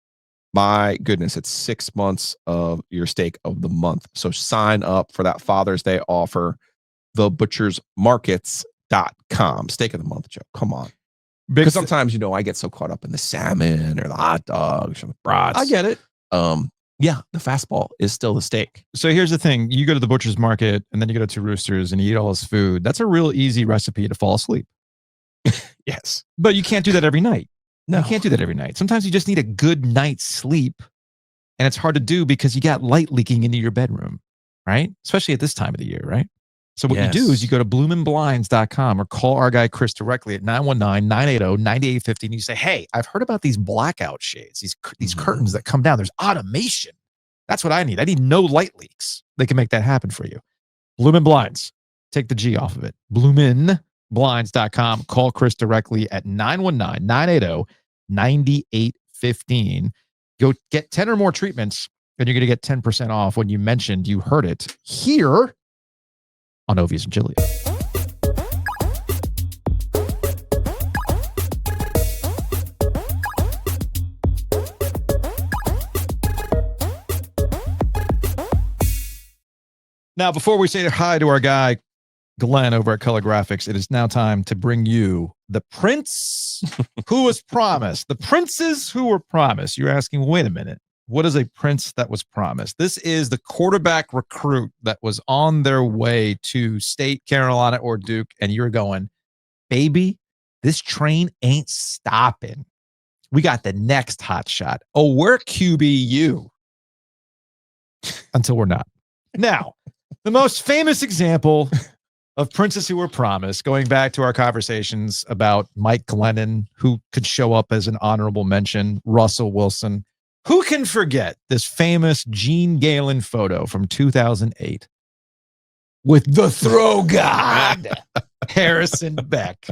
My goodness, it's 6 months of your steak of the month. So sign up for that Father's Day offer. Thebutchersmarkets.com. Steak of the month, Joe. Come on. Big Because sometimes, I get so caught up in the salmon or the hot dogs or the brats. I get it. Yeah, the fastball is still the steak. So here's the thing. You go to the Butcher's Market and then you go to Two Roosters and you eat all this food. That's a real easy recipe to fall asleep. Yes. But you can't do that every night. No. You can't do that every night. Sometimes you just need a good night's sleep. And it's hard to do because you got light leaking into your bedroom, right? Especially at this time of the year, right? So what you do is you go to bloomingblinds.com or call our guy Chris directly at 919-980-9850 and you say, hey, I've heard about these blackout shades, these curtains that come down. There's automation. That's what I need. I need no light leaks. They can make that happen for you. Bloomin' Blinds. Take the G off of it. Bloomingblinds.com. Call Chris directly at 919-980-9815. Go get 10 or more treatments and you're going to get 10% off when you mentioned you heard it here on Ovies and Giglio. Now, before we say hi to our guy, Glenn, over at Color Graphics, it is now time to bring you the prince who was promised. The princes who were promised. You're asking, wait a minute. What is a prince that was promised? This is the quarterback recruit that was on their way to State, Carolina, or Duke, and you're going, baby, this train ain't stopping. We got the next hot shot. Oh, we're QBU. Until we're not. Now, the most famous example of princes who were promised, going back to our conversations about Mike Glennon, who could show up as an honorable mention, Russell Wilson. Who can forget this famous Gene Galen photo from 2008 with the throw god, Harrison Beck?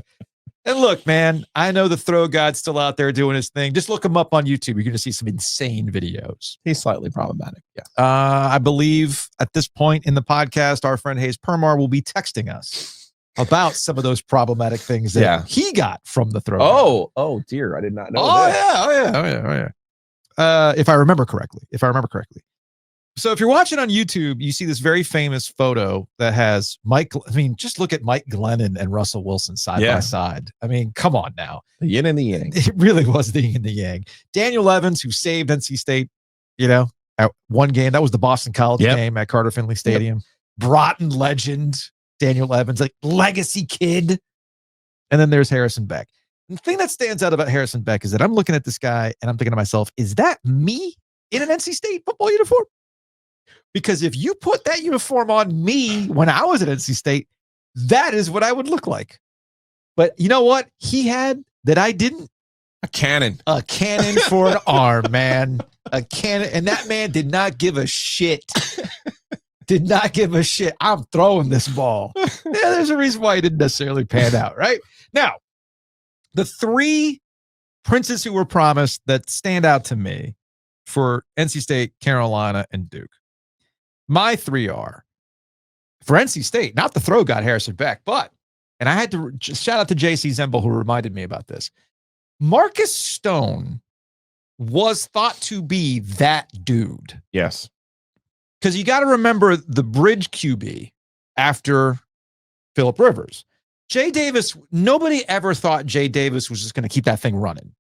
And look, man, I know the throw god's still out there doing his thing. Just look him up on YouTube. You're going to see some insane videos. He's slightly problematic. Yeah. I believe at this point in the podcast, our friend Hayes Permar will be texting us about some of those problematic things that he got from the throw god. Oh dear. I did not know. Oh yeah. If I remember correctly. So if you're watching on YouTube, you see this very famous photo that has just look at Mike Glennon and Russell Wilson side by side. I mean, come on now. The yin and the yang. It really was the yin and the yang. Daniel Evans, who saved NC State, at one game. That was the Boston College game at Carter Finley Stadium. Yep. Broughton legend, Daniel Evans, like legacy kid. And then there's Harrison Beck. The thing that stands out about Harrison Beck is that I'm looking at this guy and I'm thinking to myself, is that me in an NC State football uniform? Because if you put that uniform on me when I was at NC State, that is what I would look like. But you know what he had that I didn't? A cannon. A cannon for an arm, man. A cannon. And that man did not give a shit. Did not give a shit. I'm throwing this ball. Yeah, there's a reason why he didn't necessarily pan out, right? Now, the three princes who were promised that stand out to me for NC State, Carolina, and Duke. My three are, for NC State, not the throw god Harrison Beck, and I had to just shout out to JC Zemble who reminded me about this. Marcus Stone was thought to be that dude. Yes. Because you got to remember the bridge QB after Phillip Rivers. Jay Davis, nobody ever thought Jay Davis was just going to keep that thing running.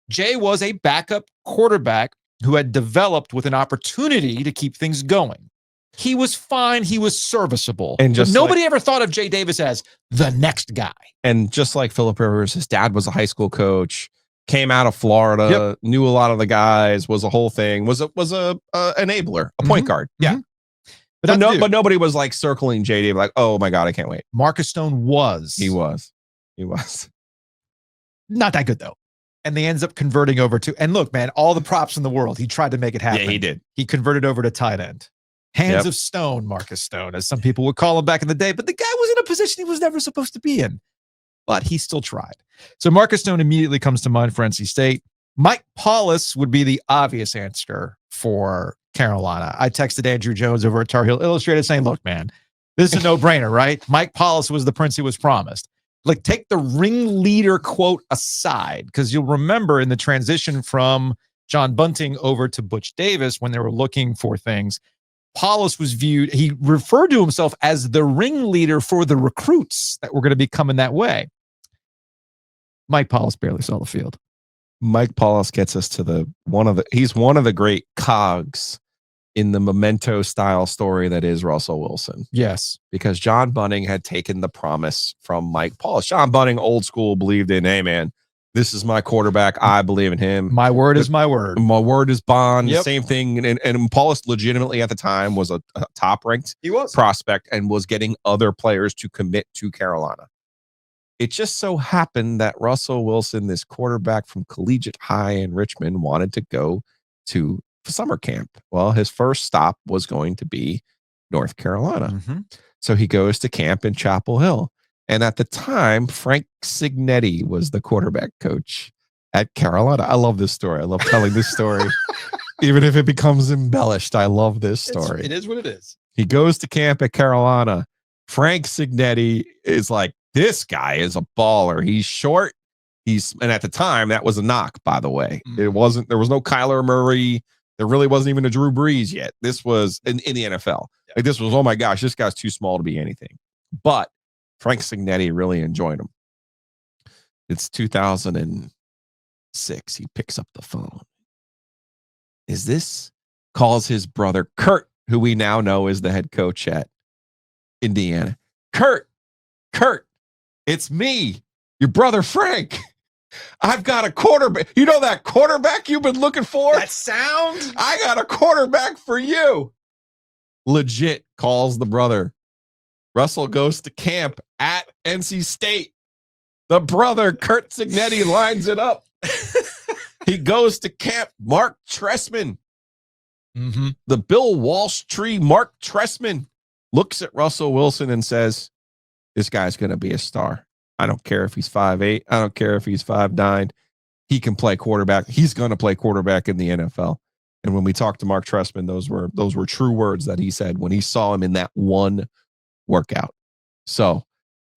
Jay was a backup quarterback who had developed with an opportunity to keep things going. He was fine. He was serviceable. And just nobody ever thought of Jay Davis as the next guy. And just like Phillip Rivers, his dad was a high school coach, came out of Florida, knew a lot of the guys, was a whole thing, was a enabler, a point guard. Yeah. But nobody was like circling Jay Davis like, oh my God, I can't wait. Marcus Stone was. He was. Not that good though. And they ends up converting over to, and look, man, all the props in the world. He tried to make it happen. Yeah, he did. He converted over to tight end. Hands of stone, Marcus Stone, as some people would call him back in the day. But the guy was in a position he was never supposed to be in. But he still tried. So Marcus Stone immediately comes to mind for NC State. Mike Paulus would be the obvious answer for Carolina. I texted Andrew Jones over at Tar Heel Illustrated saying, look, man, this is a no-brainer, right? Mike Paulus was the prince who was promised. Like, take the ringleader quote aside, because you'll remember in the transition from John Bunting over to Butch Davis when they were looking for things, Paulus was viewed, he referred to himself as the ringleader for the recruits that were going to be coming that way. Mike Paulus barely saw the field. Mike Paulus gets us to he's one of the great cogs in the memento style story that is Russell Wilson. Yes. Because John Bunting had taken the promise from Mike Paulus. John Bunting, old school, believed in, hey man, this is my quarterback. I believe in him. My word is my word. My word is bond. Yep. Same thing. And Paulus legitimately at the time was a top ranked prospect and was getting other players to commit to Carolina. It just so happened that Russell Wilson, this quarterback from Collegiate High in Richmond, wanted to go to summer camp. Well, his first stop was going to be North Carolina. Mm-hmm. So he goes to camp in Chapel Hill. And at the time, Frank Signetti was the quarterback coach at Carolina. I love this story. I love telling this story. Even if it becomes embellished, I love this story. It is what it is. He goes to camp at Carolina. Frank Signetti is like, this guy is a baller. He's short. And at the time, that was a knock, by the way. There was no Kyler Murray. There really wasn't even a Drew Brees yet. This was in the NFL. Like, this was, oh my gosh, this guy's too small to be anything. But Frank Signetti really enjoyed him. It's 2006. He picks up the phone. is this? Calls his brother Kurt, who we now know is the head coach at Indiana. Kurt, it's me, your brother Frank. I've got a quarterback. You know that quarterback you've been looking for? That sound? I got a quarterback for you. Legit, calls the brother. Russell goes to camp at NC State. The brother, Kurt Signetti, lines it up. He goes to camp. Mark Trestman. The Bill Walsh tree, Mark Trestman, looks at Russell Wilson and says, this guy's going to be a star. I don't care if he's 5'8". I don't care if he's 5'9". He can play quarterback. He's going to play quarterback in the NFL. And when we talked to Mark Trestman, those were true words that he said when he saw him in that one workout. So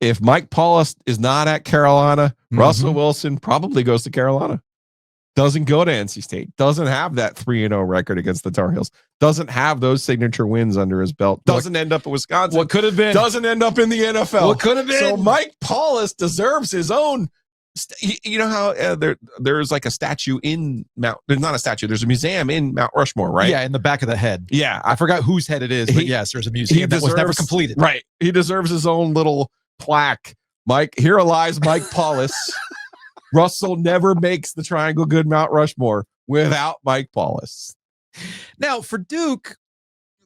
if Mike Paulus is not at Carolina, Russell Wilson probably goes to Carolina. Doesn't go to NC State. Doesn't have that 3-0 record against the Tar Heels. Doesn't have those signature wins under his belt. Doesn't end up at Wisconsin. What could have been? Doesn't end up in the NFL. What could have been? So Mike Paulus deserves his own. You know how there's like a statue in Mount. There's not a statue. There's a museum in Mount Rushmore, right? Yeah, in the back of the head. Yeah, I forgot whose head it is, but yes, there's a museum that was never completed. Right. He deserves his own little plaque. Mike, here lies Mike Paulus. Russell never makes the Triangle Good Mount Rushmore without Mike Paulus. Now, for Duke,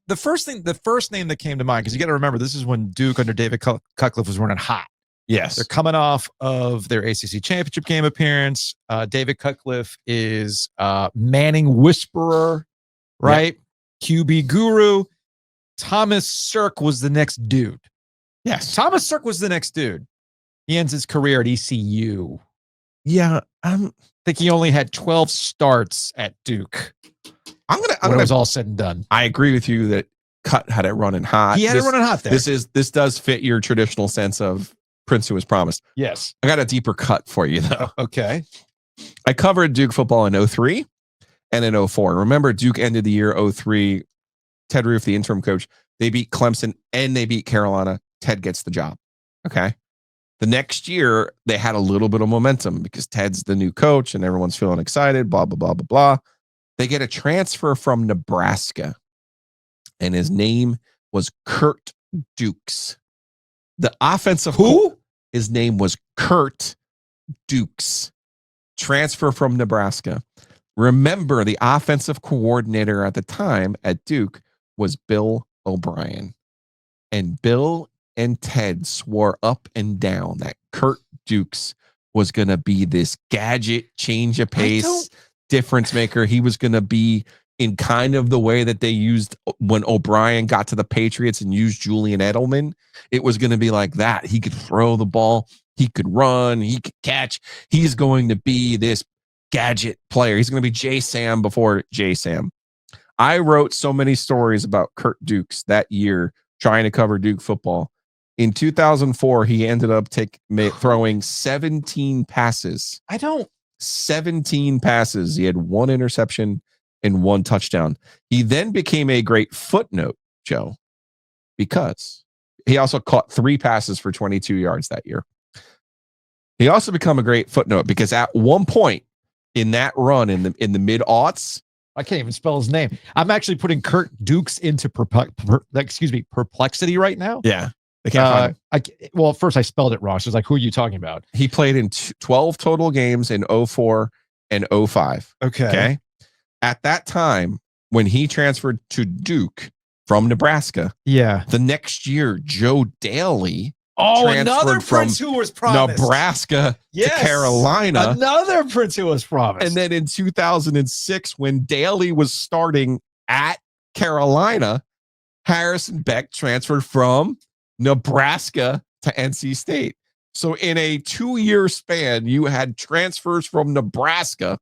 the first name that came to mind, because you got to remember, this is when Duke under David Cutcliffe was running hot. Yes. They're coming off of their ACC championship game appearance. David Cutcliffe is Manning whisperer, right? Yep. QB guru. Thomas Sirk was the next dude. Yes. Thomas Sirk was the next dude. He ends his career at ECU. Yeah. I think he only had 12 starts at Duke. I'm gonna it was all said and done. I agree with you that Cut had it running hot. He had it running hot there. This does fit your traditional sense of Prince who was promised. Yes. I got a deeper cut for you though. Okay. I covered Duke football in 03 and in 04. Remember, Duke ended the year 03. Ted Roof, the interim coach, they beat Clemson and they beat Carolina. Ted gets the job. Okay. The next year, they had a little bit of momentum because Ted's the new coach and everyone's feeling excited, blah, blah, blah, blah, blah. They get a transfer from Nebraska, and his name was Kurt Dukes. The offensive his name was Kurt Dukes. Transfer from Nebraska. Remember, the offensive coordinator at the time at Duke was Bill O'Brien. And Bill and Ted swore up and down that Kurt Dukes was going to be this gadget, change of pace, difference maker. He was going to be in kind of the way that they used when O'Brien got to the Patriots and used Julian Edelman. It was going to be like that. He could throw the ball. He could run. He could catch. He's going to be this gadget player. He's going to be J-Sam before J-Sam. I wrote so many stories about Kurt Dukes that year trying to cover Duke football. In 2004, he ended up throwing 17 passes. 17 passes. He had one interception and one touchdown. He then became a great footnote, Joe, because he also caught 3 passes for 22 yards that year. He also became a great footnote because at one point in that run in the mid-aughts, I can't even spell his name. I'm actually putting Kurt Dukes into perplexity right now. Yeah. They can't find it. Well, first I spelled it wrong. So it's like, who are you talking about? He played in 12 total games in 04 and 05. Okay. At that time, when he transferred to Duke from Nebraska, the next year, Joe Daly another Prince who was promised. Nebraska to Carolina. Another Prince who was promised. And then in 2006, when Daly was starting at Carolina, Harrison Beck transferred from Nebraska to NC State. So in a 2-year span, you had transfers from Nebraska,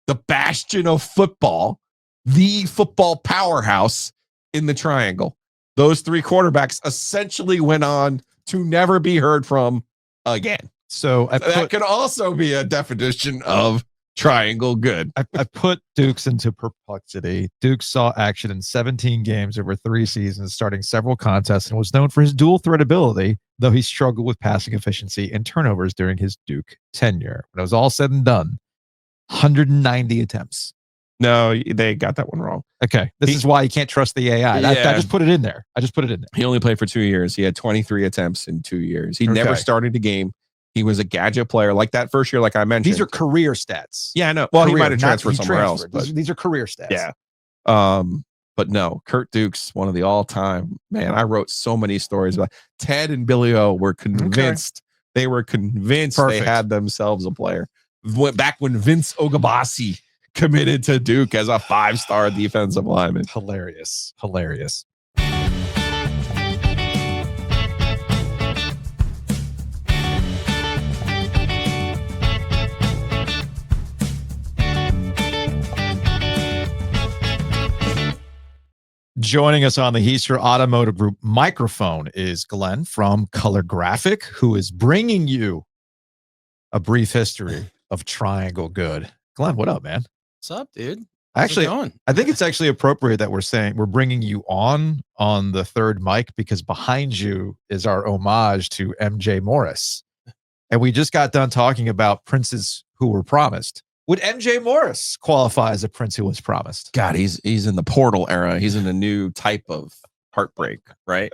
the bastion of football, the football powerhouse in the Triangle. Those 3 quarterbacks essentially went on to never be heard from again. So that could also be a definition of Triangle good. I put Dukes into perplexity. Dukes saw action in 17 games over 3 seasons, starting several contests, and was known for his dual threat ability, though he struggled with passing efficiency and turnovers during his Duke tenure. When it was all said and done, 190 attempts, No, they got that one wrong. Okay. This is why you can't trust the AI. I Yeah. just put it in there. He only played for 2 years. He had 23 attempts in 2 years. He Okay. never started a game. He was a gadget player like that first year, like I mentioned. These are career stats. Yeah, I know. Well, he Career, might have transferred somewhere else. But These are career stats. yeah. But no, Kurt Dukes, one of the all-time, man, I wrote so many stories about Ted and Billy O were convinced. They were convinced they had themselves a player. Went back when Vince Ogabasi committed to Duke as a 5-star defensive lineman. Hilarious. Joining us on the Heister Automotive Group microphone is Glenn from Color Graphic, who is bringing you a brief history of Triangle Good. Glenn, what up, man? What's up, dude? Actually, I think it's actually appropriate that we're bringing you on the third mic, because behind you is our homage to MJ Morris. And we just got done talking about princes who were promised. Would MJ Morris qualify as a prince who was promised? God, he's in the portal era. He's in a new type of heartbreak, right?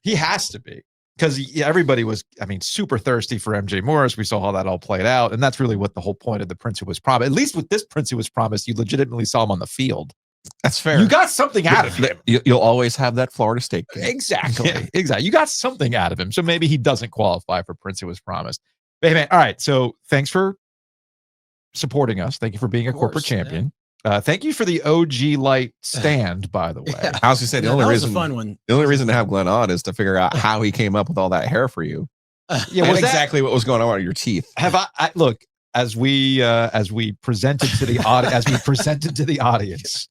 He has to be, because everybody was, super thirsty for MJ Morris. We saw how that all played out. And that's really what the whole point of the prince who was promised. At least with this prince who was promised, you legitimately saw him on the field. That's fair. You got something out of him. You'll always have that Florida State game. Exactly. Exactly. You got something out of him. So maybe he doesn't qualify for prince who was promised. But hey, man, all right. So thanks for supporting us. Thank you for being a corporate champion. Thank you for the OG Light stand, by the way. I was gonna say the only reason, a fun one. The only reason to have Glenn on is to figure out how he came up with all that hair for you. Yeah, was exactly what was going on with your teeth. Have I look, as we presented to the audience,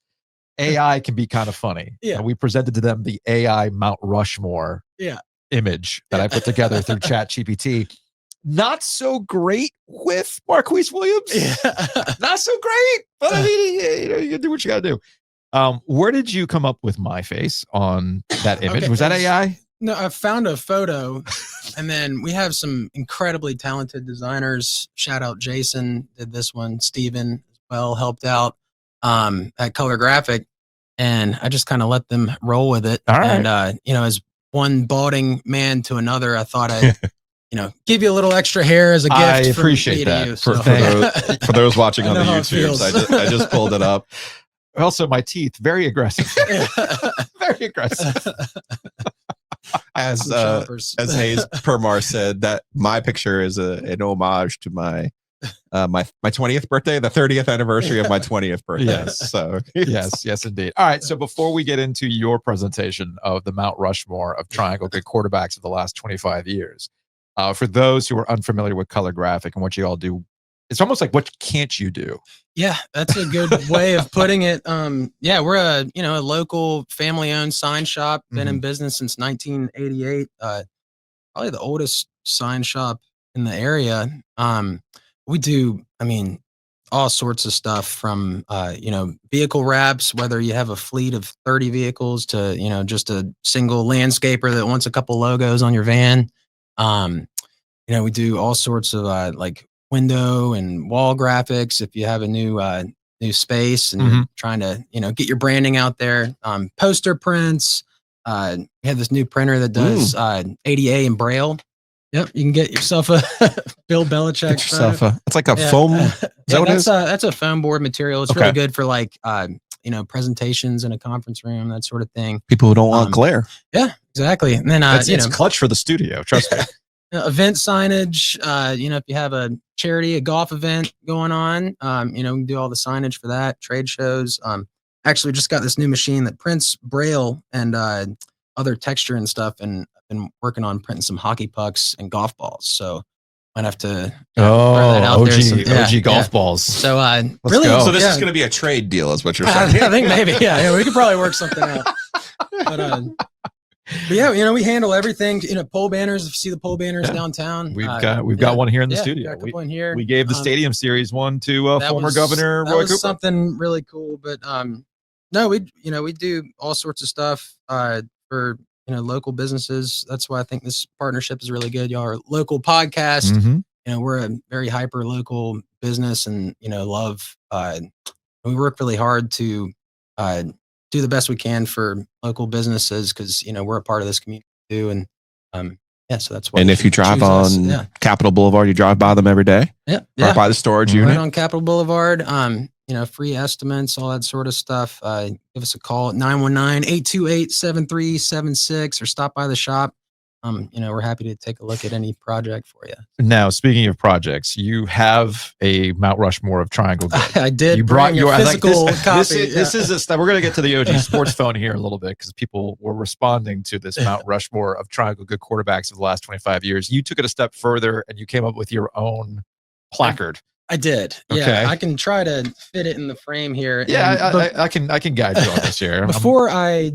AI can be kind of funny. Yeah. We presented to them the AI Mount Rushmore image that I put together through ChatGPT. Not so great with Marquise Williams. Yeah. Not so great, but I mean, you do what you got to do. Where did you come up with my face on that image? Okay, was that AI? No, I found a photo, and then we have some incredibly talented designers. Shout out Jason, did this one. Steven as well helped out at Color Graphic, and I just kind of let them roll with it. All right. And as one balding man to another, I thought I'd give you a little extra hair as a gift. I appreciate that. You, for those watching on the know how it YouTube, feels. I just pulled it up. Also, my teeth, very aggressive. Very aggressive. As Hayes Permar said, that my picture is an homage to my 20th birthday, the 30th anniversary of my 20th birthday. Yes. So yes, indeed. All right. So before we get into your presentation of the Mount Rushmore of Triangle Good quarterbacks of the last 25 years, for those who are unfamiliar with Color Graphic and what you all do, it's almost like, what can't you do? Yeah, that's a good way of putting it. We're a local family-owned sign shop. Been in business since 1988. Probably the oldest sign shop in the area. We do, all sorts of stuff from vehicle wraps, whether you have a fleet of 30 vehicles to just a single landscaper that wants a couple logos on your van. We do all sorts of like window and wall graphics. If you have a new space and you're trying to get your branding out there, poster prints. We have this new printer that does ADA and Braille. Yep, you can get yourself a Bill Belichick. Get yourself it's like a foam. Is that what it is? That's a foam board material. It's really good for like presentations in a conference room, that sort of thing. People who don't want glare. Yeah, exactly. And then it's clutch for the studio. Trust me. Event signage. If you have a charity, a golf event going on, we can do all the signage for that. Trade shows. Actually, just got this new machine that prints Braille and other texture and stuff, and I've been working on printing some hockey pucks and golf balls. So might have to OG golf balls. So really, go. So this is going to be a trade deal, is what you're saying. I think maybe, we could probably work something out. But yeah, we handle everything. Pole banners. If you see the pole banners downtown, we've got one here in the studio. Got a couple in here. We gave the Stadium Series one to former Governor Roy Cooper. Something really cool. But no, we do all sorts of stuff for local businesses. That's why I think this partnership is really good. Y'all are a local podcast. We're a very hyper local business, and love we work really hard to do the best we can for local businesses because we're a part of this community too, and so that's why. And if you drive on Capitol Boulevard, you drive by them every day. Right by the storage unit, right on Capitol Boulevard. Free estimates, all that sort of stuff. Give us a call at 919-828-7376 or stop by the shop. We're happy to take a look at any project for you. Now, speaking of projects, you have a Mount Rushmore of Triangle Good. I did. You brought your physical copy. This is we're going to get to the OG sports phone here in a little bit because people were responding to this Mount Rushmore of Triangle Good quarterbacks of the last 25 years. You took it a step further and you came up with your own placard. I did. Okay. Yeah, I can try to fit it in the frame here. Yeah, I can guide you on this here. Before I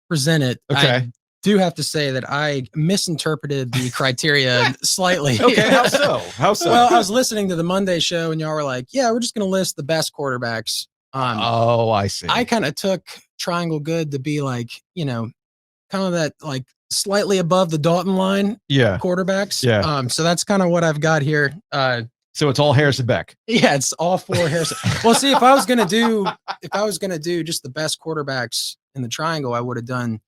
present it, okay. I do have to say that I misinterpreted the criteria slightly. Okay, how so? Well, I was listening to the Monday show and y'all were like, yeah, we're just going to list the best quarterbacks. I see. I kind of took Triangle Good to be like, kind of that like slightly above the Dalton line quarterbacks. Yeah. So that's kind of what I've got here. So it's all Harrison Beck. Yeah, it's all 4 Harrison. Well, see, if I was gonna do just the best quarterbacks in the triangle, I would have done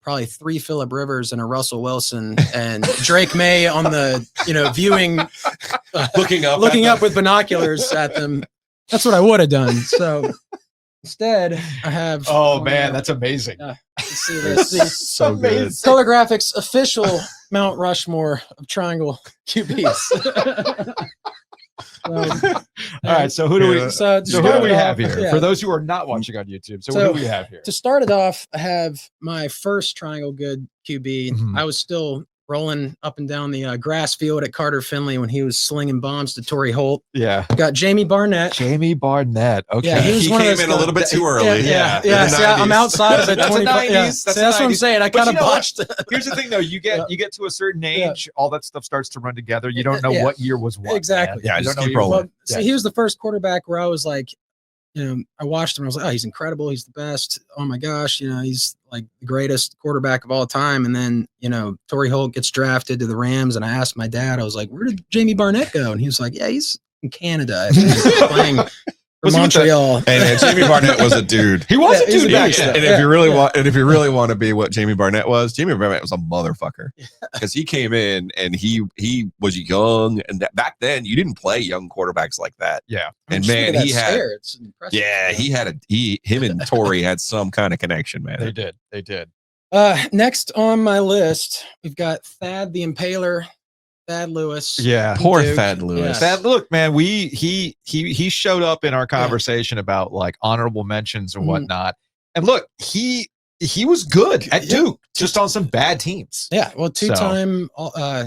probably 3 Phillip Rivers and a Russell Wilson and Drake May on the viewing, looking up with binoculars at them. That's what I would have done. So instead, I have. Oh man, that's amazing. See this? So good. Color Graphics official Mount Rushmore of Triangle QBs. All right, so who do we have here? Yeah. For those who are not watching on YouTube, so who do we have here? To start it off, I have my first Triangle Good QB. Mhm. I was still rolling up and down the grass field at Carter Finley when he was slinging bombs to Torrey Holt. Yeah. Got Jamie Barnett. Okay. Yeah, he came in a little bit too early. Yeah. See, I'm outside of it. That's 25. the 90s. That's what I'm saying. I kind of botched it. Here's the thing, though. You get to a certain age, all that stuff starts to run together. You don't know what year was what. Exactly. Man. Yeah, you just don't know keep rolling. Well, see, he was the first quarterback where I was like, I watched him. I was like, oh, he's incredible. He's the best. Oh my gosh. He's like the greatest quarterback of all time. And then, Torrey Holt gets drafted to the Rams. And I asked my dad, I was like, where did Jamie Barnett go? And he was like, yeah, he's in Canada. I think he's playing for Montreal. And Jamie Barnett was a dude. He was a dude back then. And if you really want to be what Jamie Barnett was a motherfucker. Because he came in and he was young, and back then you didn't play young quarterbacks like that. Yeah. And man, he had It's impressive. him and Torrey had some kind of connection, man. They did. Next on my list, we've got Thad the Impaler. Thad Lewis. Yeah. Poor Duke. Thad Lewis. Yeah. Look, man, he showed up in our conversation about like honorable mentions and whatnot. And look, he was good at Duke, just on some bad teams. Yeah, well, 2-time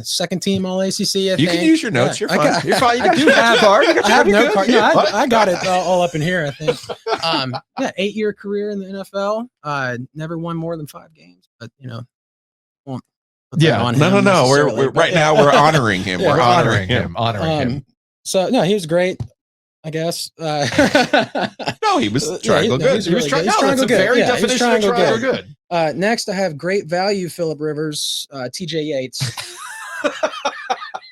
second team All ACC. You can use your notes. You're fine. You're fine. I do have card. I have no card. No, I got it all up in here, I think. 8-year career in the NFL. Never won more than 5 games, but won't put that on him No. necessarily, We're right now we're honoring him. Yeah, We're honoring him. Him. So no, he was great, I guess. No, he was Triangle Good. He was Triangle Triangle Good. Good. Very Yeah, he was definition of Triangle Triangle Good. Next, I have great value Phillip Rivers, TJ Yates.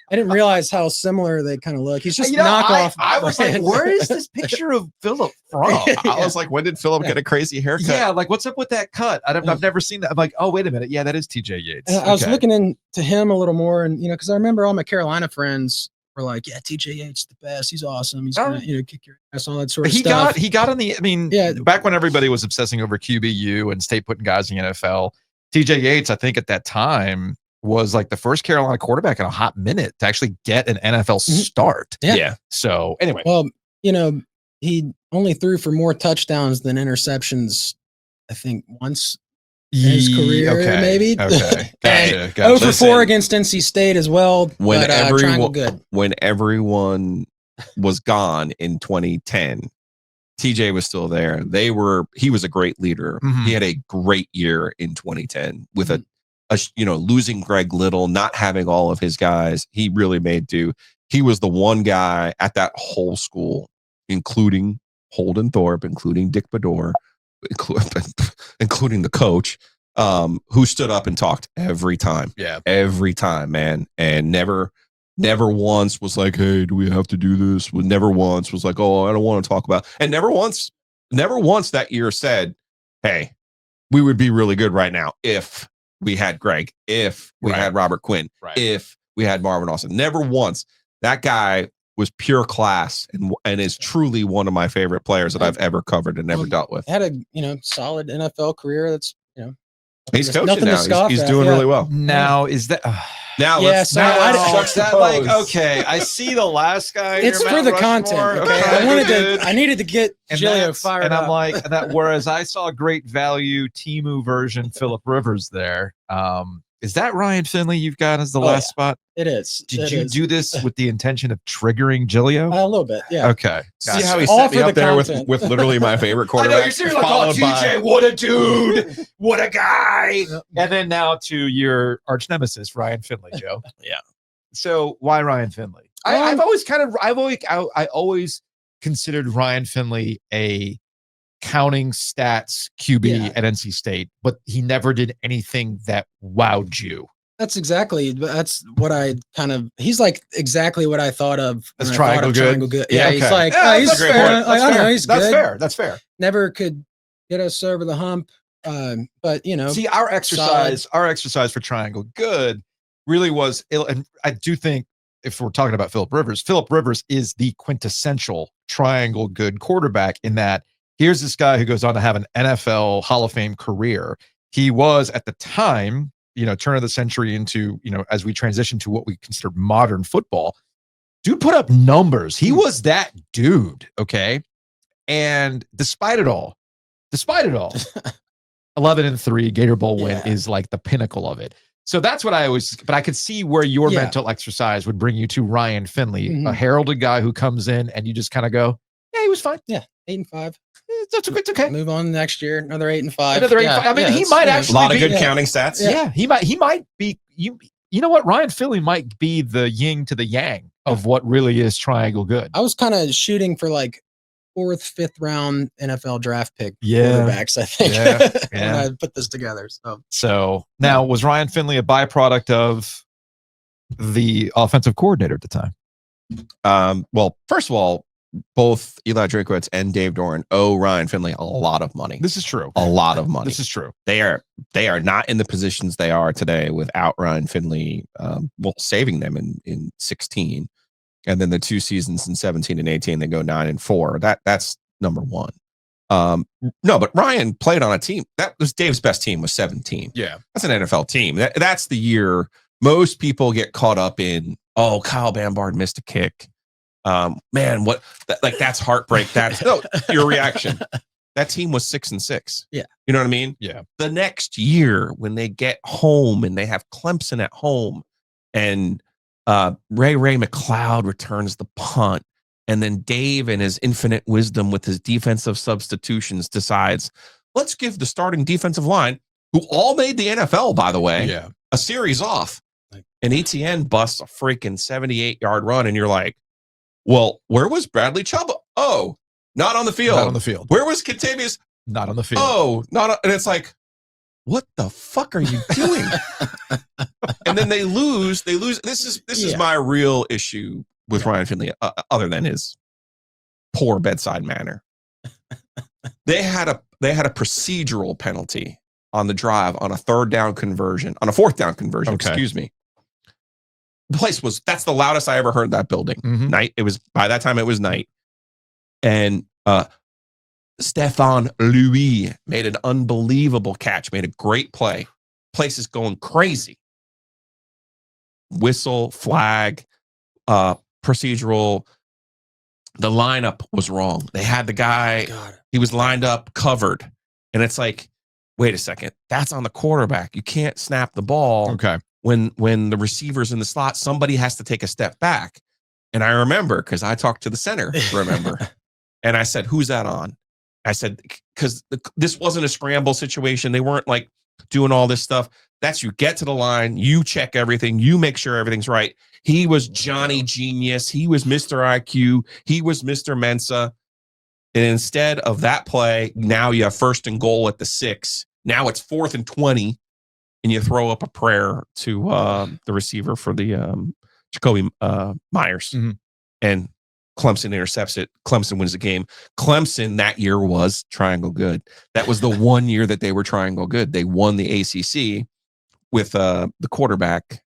I didn't realize how similar they kind of look. He's just knockoff. I was like, where is this picture of Phillip from? I was like, when did Phillip get a crazy haircut? Yeah, like what's up with that cut? I've never seen that. I'm like, oh, wait a minute. Yeah, that is TJ Yates. And I was looking into him a little more, and because I remember all my Carolina friends were like, yeah, TJ Yates the best. He's awesome. He's gonna kick your ass, all that sort of stuff. He got on the. I mean, back when everybody was obsessing over QBU and State putting guys in the NFL, TJ Yates, I think at that time, was like the first Carolina quarterback in a hot minute to actually get an NFL start. Yeah. So anyway. Well, he only threw for more touchdowns than interceptions, I think, once in his career, maybe. Okay. And Gotcha. 0 for 4 against NC State as well. When when everyone was gone in 2010, TJ was still there. He was a great leader. Mhm. He had a great year in 2010 with losing Greg Little, not having all of his guys. He really made do. He was the one guy at that whole school, including Holden Thorpe, including Dick Bador, including the coach, who stood up and talked every time. Yeah. Every time, man. And never Never once was like, hey, do we have to do this? Never once was like, oh, I don't want to talk about. And never once that year said, hey, we would be really good right now if we had Greg, if we had Robert Quinn, if we had Marvin Austin. Never once. That guy was pure class and is truly one of my favorite players that I've ever covered and never dealt with. Had a solid NFL career. That's he's coaching now. He's doing really well. Now is that like okay? I see the last guy. It's for the content. Okay, I needed to get Giglio fired and up. I'm like that. Whereas I saw a great value Temu version Phillip Rivers there. Is that Ryan Finley you've got as the last spot? It is. Did you do this with the intention of triggering Giglio? A little bit, yeah. Okay. See how he set me up there with literally my favorite quarterback. I know, you're serious, like, oh, TJ, what a dude. What a guy. And then now to your arch nemesis, Ryan Finley, Joe. Yeah. So why Ryan Finley? I always considered Ryan Finley a counting stats QB at NC State, but he never did anything that wowed you. That's what I he's like exactly what I thought of. As Triangle Good. Yeah, okay. He's like, he's fair. I don't know, he's good. That's fair. Never could get us over the hump. But see, our exercise for Triangle Good really was ill. And I do think if we're talking about Phillip Rivers is the quintessential Triangle Good quarterback in that here's this guy who goes on to have an NFL Hall of Fame career. He was at the time, turn of the century into, as we transition to what we consider modern football, dude put up numbers. He was that dude. Okay. And despite it all, 11-3 Gator Bowl win is like the pinnacle of it. So that's what but I could see where your mental exercise would bring you to Ryan Finley, a heralded guy who comes in and you just kind of go, yeah, he was fine. Yeah. 8-5. It's okay. Move on next year. Another 8-5. Another 8-5. I mean, he might actually a lot of good counting stats. Yeah, he might be. You know what? Ryan Finley might be the yin to the yang of what really is Triangle Good. I was kind of shooting for like 4th, 5th round NFL draft pick quarterbacks, I think. When I put this together. So now, was Ryan Finley a byproduct of the offensive coordinator at the time? Well, first of all, both Eli Drakowitz and Dave Doran owe Ryan Finley a lot of money. This is true. A lot of money. This is true. They are not in the positions they are today without Ryan Finley, saving them in 16, and then the 2 seasons in 17 and 18 they go 9-4. That's number one. No, but Ryan played on a team that was Dave's best team was 17. Yeah, that's an NFL team. That's the year most people get caught up in. Oh, Kyle Bambard missed a kick. Man, that's heartbreak. That's your reaction. That team was 6-6. Yeah. You know what I mean? Yeah. The next year when they get home and they have Clemson at home and Ray McLeod returns the punt, and then Dave in his infinite wisdom with his defensive substitutions decides, let's give the starting defensive line, who all made the NFL, by the way, a series off. And ETN busts a freaking 78-yard run, and you're like, well, where was Bradley Chubb? Oh, not on the field. Not on the field. Where was Kentavious? Not on the field. Oh, and it's like, what the fuck are you doing? And then they lose. This is my real issue with Ryan Finley, other than his poor bedside manner. They had a procedural penalty on the drive on a 4th down conversion. Excuse me. The place that's the loudest I ever heard that building. Night. It was by that time it was night. And Stephon Louis made an unbelievable catch, made a great play. Place is going crazy. Whistle, flag, procedural. The lineup was wrong. They had the guy, he was lined up, covered. And it's like, wait a second, that's on the quarterback. You can't snap the ball. Okay. When the receiver's in the slot, somebody has to take a step back. And I remember, because I talked to the center, and I said, who's that on? I said, because this wasn't a scramble situation. They weren't like doing all this stuff. That's you get to the line, you check everything, you make sure everything's right. He was Johnny Genius. He was Mr. IQ. He was Mr. Mensa. And instead of that play, now you have 1st and goal at the 6. Now it's 4th and 20. And you throw up a prayer to the receiver for the Jacoby Myers, Mhm. and Clemson intercepts it. Clemson wins the game. Clemson that year was triangle good. That was the one year that they were triangle good. They won the ACC with the quarterback.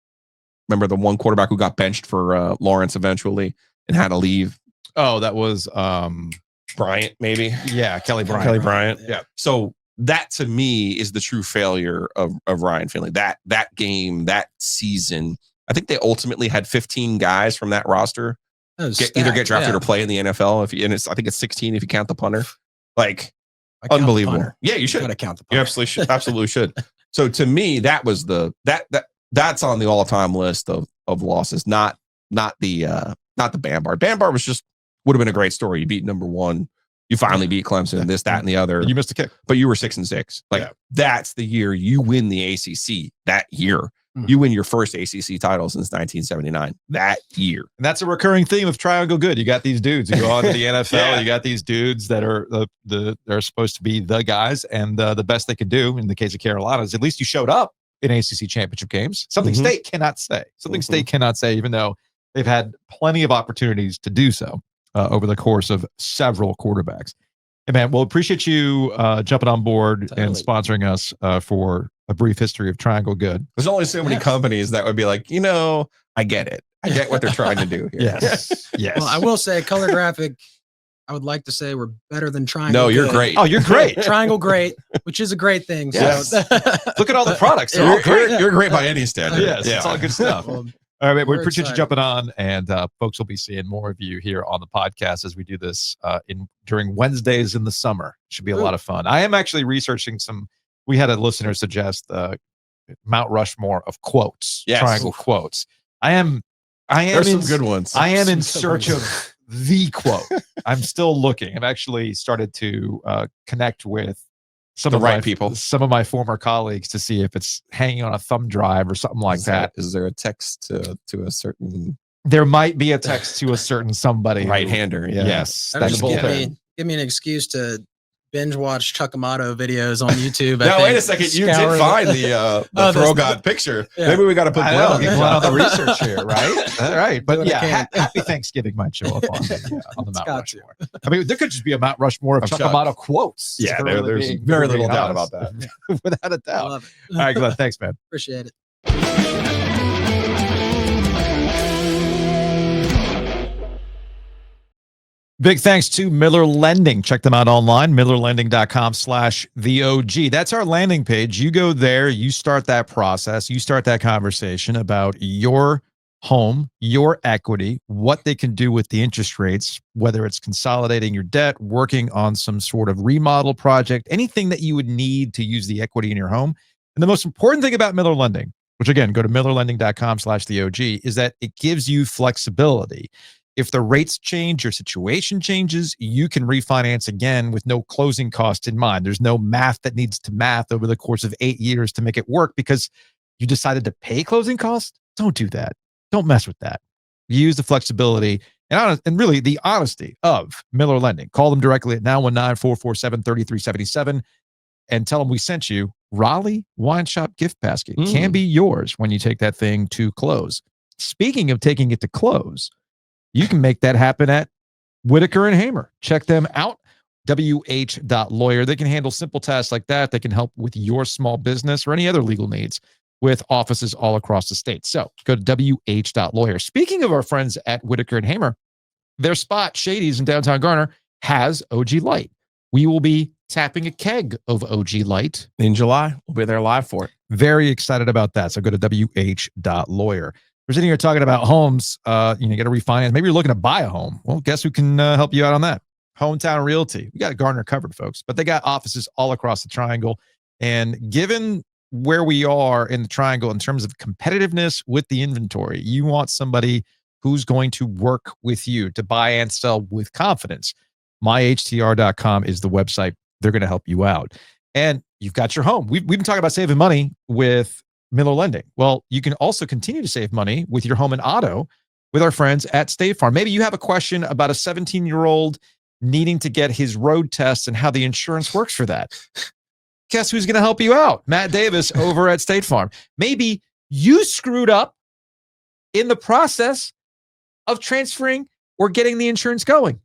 Remember the one quarterback who got benched for Lawrence eventually and had to leave? Oh, that was Bryant, maybe. yeah, Kelly Bryant. Kelly Bryant. Yeah. So that to me is the true failure of Ryan Finley. That game, that season, I think they ultimately had 15 guys from that roster either get drafted or play in the NFL. I think it's 16 if you count the punter. Like unbelievable. Yeah, you should. Gotta count the punter. You absolutely should. So to me, that was that's on the all-time list of losses, not the Bambar. Bambar would have been a great story. You beat number one. You finally beat Clemson, this, that, and the other. And you missed a kick. But you were 6-6. That's the year you win the ACC that year. Mm. You win your first ACC title since 1979 that year. And that's a recurring theme of Triangle Good. You got these dudes who go on to the NFL. Yeah. You got these dudes that are they're supposed to be the guys, and the best they could do in the case of Carolina is at least you showed up in ACC championship games. Something Mhm. State cannot say. State cannot say, even though they've had plenty of opportunities to do so over the course of several quarterbacks. Hey, man, well, appreciate you jumping on board and sponsoring us for a brief history of Triangle Good. There's only so many companies that would be like, I get it. I get what they're trying to do here. Yes. Yes. Well, I will say Color Graphic, I would like to say we're better than Triangle. No, you're Good. great. Oh, you're great. Triangle Great, which is a great thing. Yes. So Look at all the products. They're all great. You're great by any standard. Yes, it's all good stuff. Well, All right, we We're appreciate you excited. jumping on, and folks will be seeing more of you here on the podcast as we do this during Wednesdays in the summer. Should be a lot of fun. I am actually researching some. We had a listener suggest Mount Rushmore of quotes, Yes. triangle quotes. I am. There's some good ones. I am in Some search good of the quote. I'm still looking. I've actually started to connect with some The of right my people. some of my former colleagues to see if it's hanging on a thumb drive or something like that. Is there a text to a certain There might be a text to a certain somebody. who- right-hander? Yeah. Yes. that would That's just bullpen. give me an excuse to binge watch Chuck Amato videos on YouTube. Now wait a second. You Scour did find the Oh, throw this- god picture. Yeah. Maybe we got to put I Glenn know, on get the Glenn on the job. research here, right? All right. But what I yeah, can. happy Thanksgiving might show up on the Mount got to. Rushmore. I mean, there could just be a Mount Rushmore of Of Chuck Chuck. Amato quotes. Yeah, If we're there's being- very if we're little being doubt honest. about that. Without a I doubt. love it. All right, Glenn. Thanks, man. Appreciate it. Big thanks to Miller Lending. Check them out online, millerlending.com/theog. That's our landing page. You go there, you start that process, you start that conversation about your home, your equity, what they can do with the interest rates, whether it's consolidating your debt, working on some sort of remodel project, anything that you would need to use the equity in your home. And the most important thing about Miller Lending, which again, go to millerlending.com/theog, is that it gives you flexibility. If the rates change, your situation changes, you can refinance again with no closing cost in mind. There's no math that needs to math over the course of 8 years to make it work because you decided to pay closing costs. Don't do that. Don't mess with that. Use the flexibility and really the honesty of Miller Lending. Call them directly at 919-447-3377 and tell them we sent you. Raleigh Wine Shop gift basket can be yours when you take that thing to close. Speaking of taking it to close, you can make that happen at Whitaker and Hamer. Check them out, wh.lawyer. They can handle simple tasks like that. They can help with your small business or any other legal needs with offices all across the state. So go to wh.lawyer. Speaking of our friends at Whitaker and Hamer, their spot, Shady's in downtown Garner, has OG Light. We will be tapping a keg of OG Light In July, we'll be there live for it. very excited about that. So go to wh.lawyer. We're sitting here talking about homes. You get to refinance. Maybe you're looking to buy a home. Well, guess who can help you out on that? Hometown Realty. We got Garner covered, folks. But they got offices all across the triangle. And given where we are in the triangle in terms of competitiveness with the inventory, you want somebody who's going to work with you to buy and sell with confidence. myhtr.com is the website. They're going to help you out. And you've got your home. We've been talking about saving money with Miller Lending. Well, you can also continue to save money with your home and auto with our friends at State Farm. Maybe you have a question about a 17-year-old needing to get his road test and how the insurance works for that. Guess who's going to help you out? Matt Davis over at State Farm. Maybe you screwed up in the process of transferring or getting the insurance going.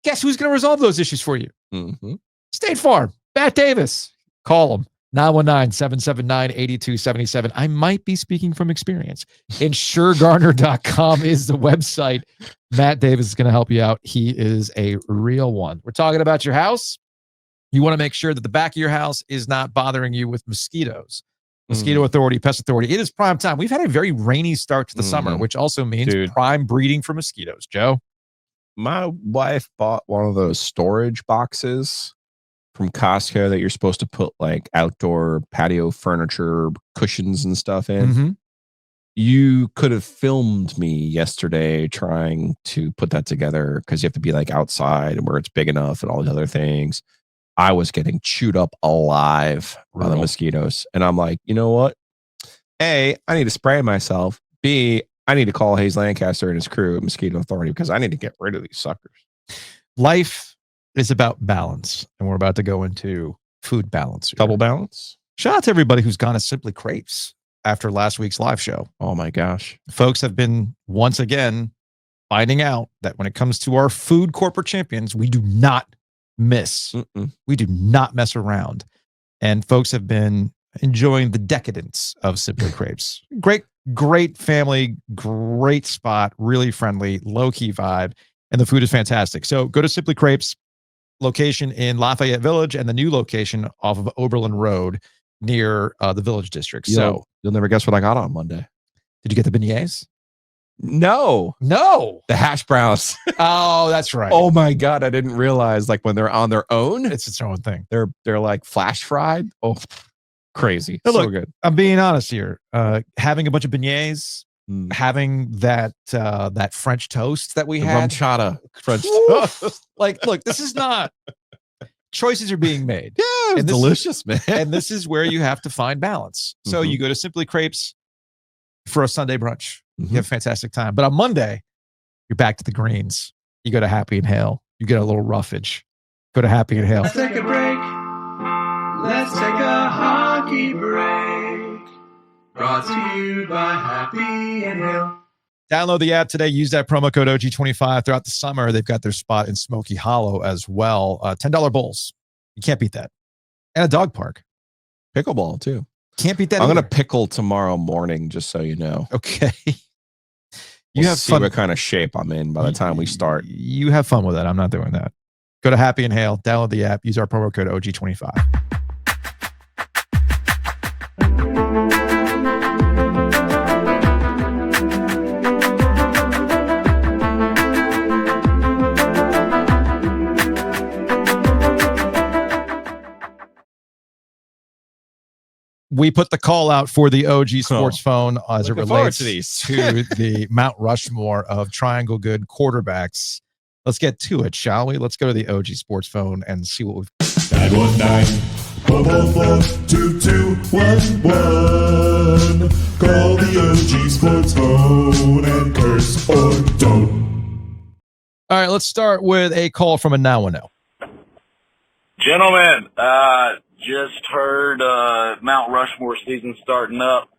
Guess who's going to resolve those issues for you? Mm-hmm. State Farm, Matt Davis. Call them. 919-779-8277. I might be speaking from experience. InsureGarner.com is the website. Matt Davis is going to help you out. He is a real one. We're talking about your house. You want to make sure that the back of your house is not bothering you with mosquitoes. Mosquito Authority, Pest Authority. It is prime time. We've had a very rainy start to the summer, which also means prime breeding for mosquitoes. Joe? My wife bought one of those storage boxes from Costco that you're supposed to put like outdoor patio furniture, cushions and stuff in. Mm-hmm. You could have filmed me yesterday trying to put that together because you have to be like outside and where it's big enough and all the other things. I was getting chewed up alive by the mosquitoes. And I'm like, you know what? A, I need to spray myself. B, I need to call Hayes Lancaster and his crew at Mosquito Authority because I need to get rid of these suckers. Life is about balance, and we're about to go into food balance. Double balance. Shout out to everybody who's gone to Simply Crepes after last week's live show. Oh my gosh. Folks have been once again finding out that when it comes to our food corporate champions, we do not miss. We do not mess around. And folks have been enjoying the decadence of Simply Crepes. Great family, great spot, really friendly, low-key vibe, and the food is fantastic. So go to Simply Crepes, location in Lafayette Village, and the new location off of Oberlin Road near the Village District. So you'll never guess what I got on Monday. Did you get the beignets? No. The hash browns. Oh, that's right. Oh my God. I didn't realize like when they're on their own, it's its own thing. They're like flash fried. Oh, crazy. Now, so look, good. I'm being honest here. Having a bunch of beignets, having that French toast that we had. Rumchata French toast. Like, look, this is not choices are being made. Yeah, it's delicious, man. And this is where you have to find balance. So you go to Simply Crepes for a Sunday brunch. You have a fantastic time. But on Monday, you're back to the greens. You go to Happy and Hale. You get a little roughage. Go to Happy and Hale. Let's take a break. Let's take a hockey break. Brought to you by Happy and Hale. Download the app today. Use that promo code OG25 throughout the summer. They've got their spot in Smoky Hollow as well. $10 bowls. You can't beat that. And a dog park. Pickleball, too. Can't beat that. I'm going to pickle tomorrow morning, just so you know. Okay. We'll have see fun. What kind of shape I'm in by the time we start. You have fun with it. I'm not doing that. Go to Happy and Hale. Download the app. Use our promo code OG25. We put the call out for the OG Sports phone as it relates to the Mount Rushmore of Triangle Good quarterbacks. Let's get to it, shall we? Let's go to the OG Sports phone and see what we've 919-444-2211. Call the OG Sports phone and curse or don't. All right, let's start with a call from a now and now. Gentlemen, just heard Mount Rushmore season starting up.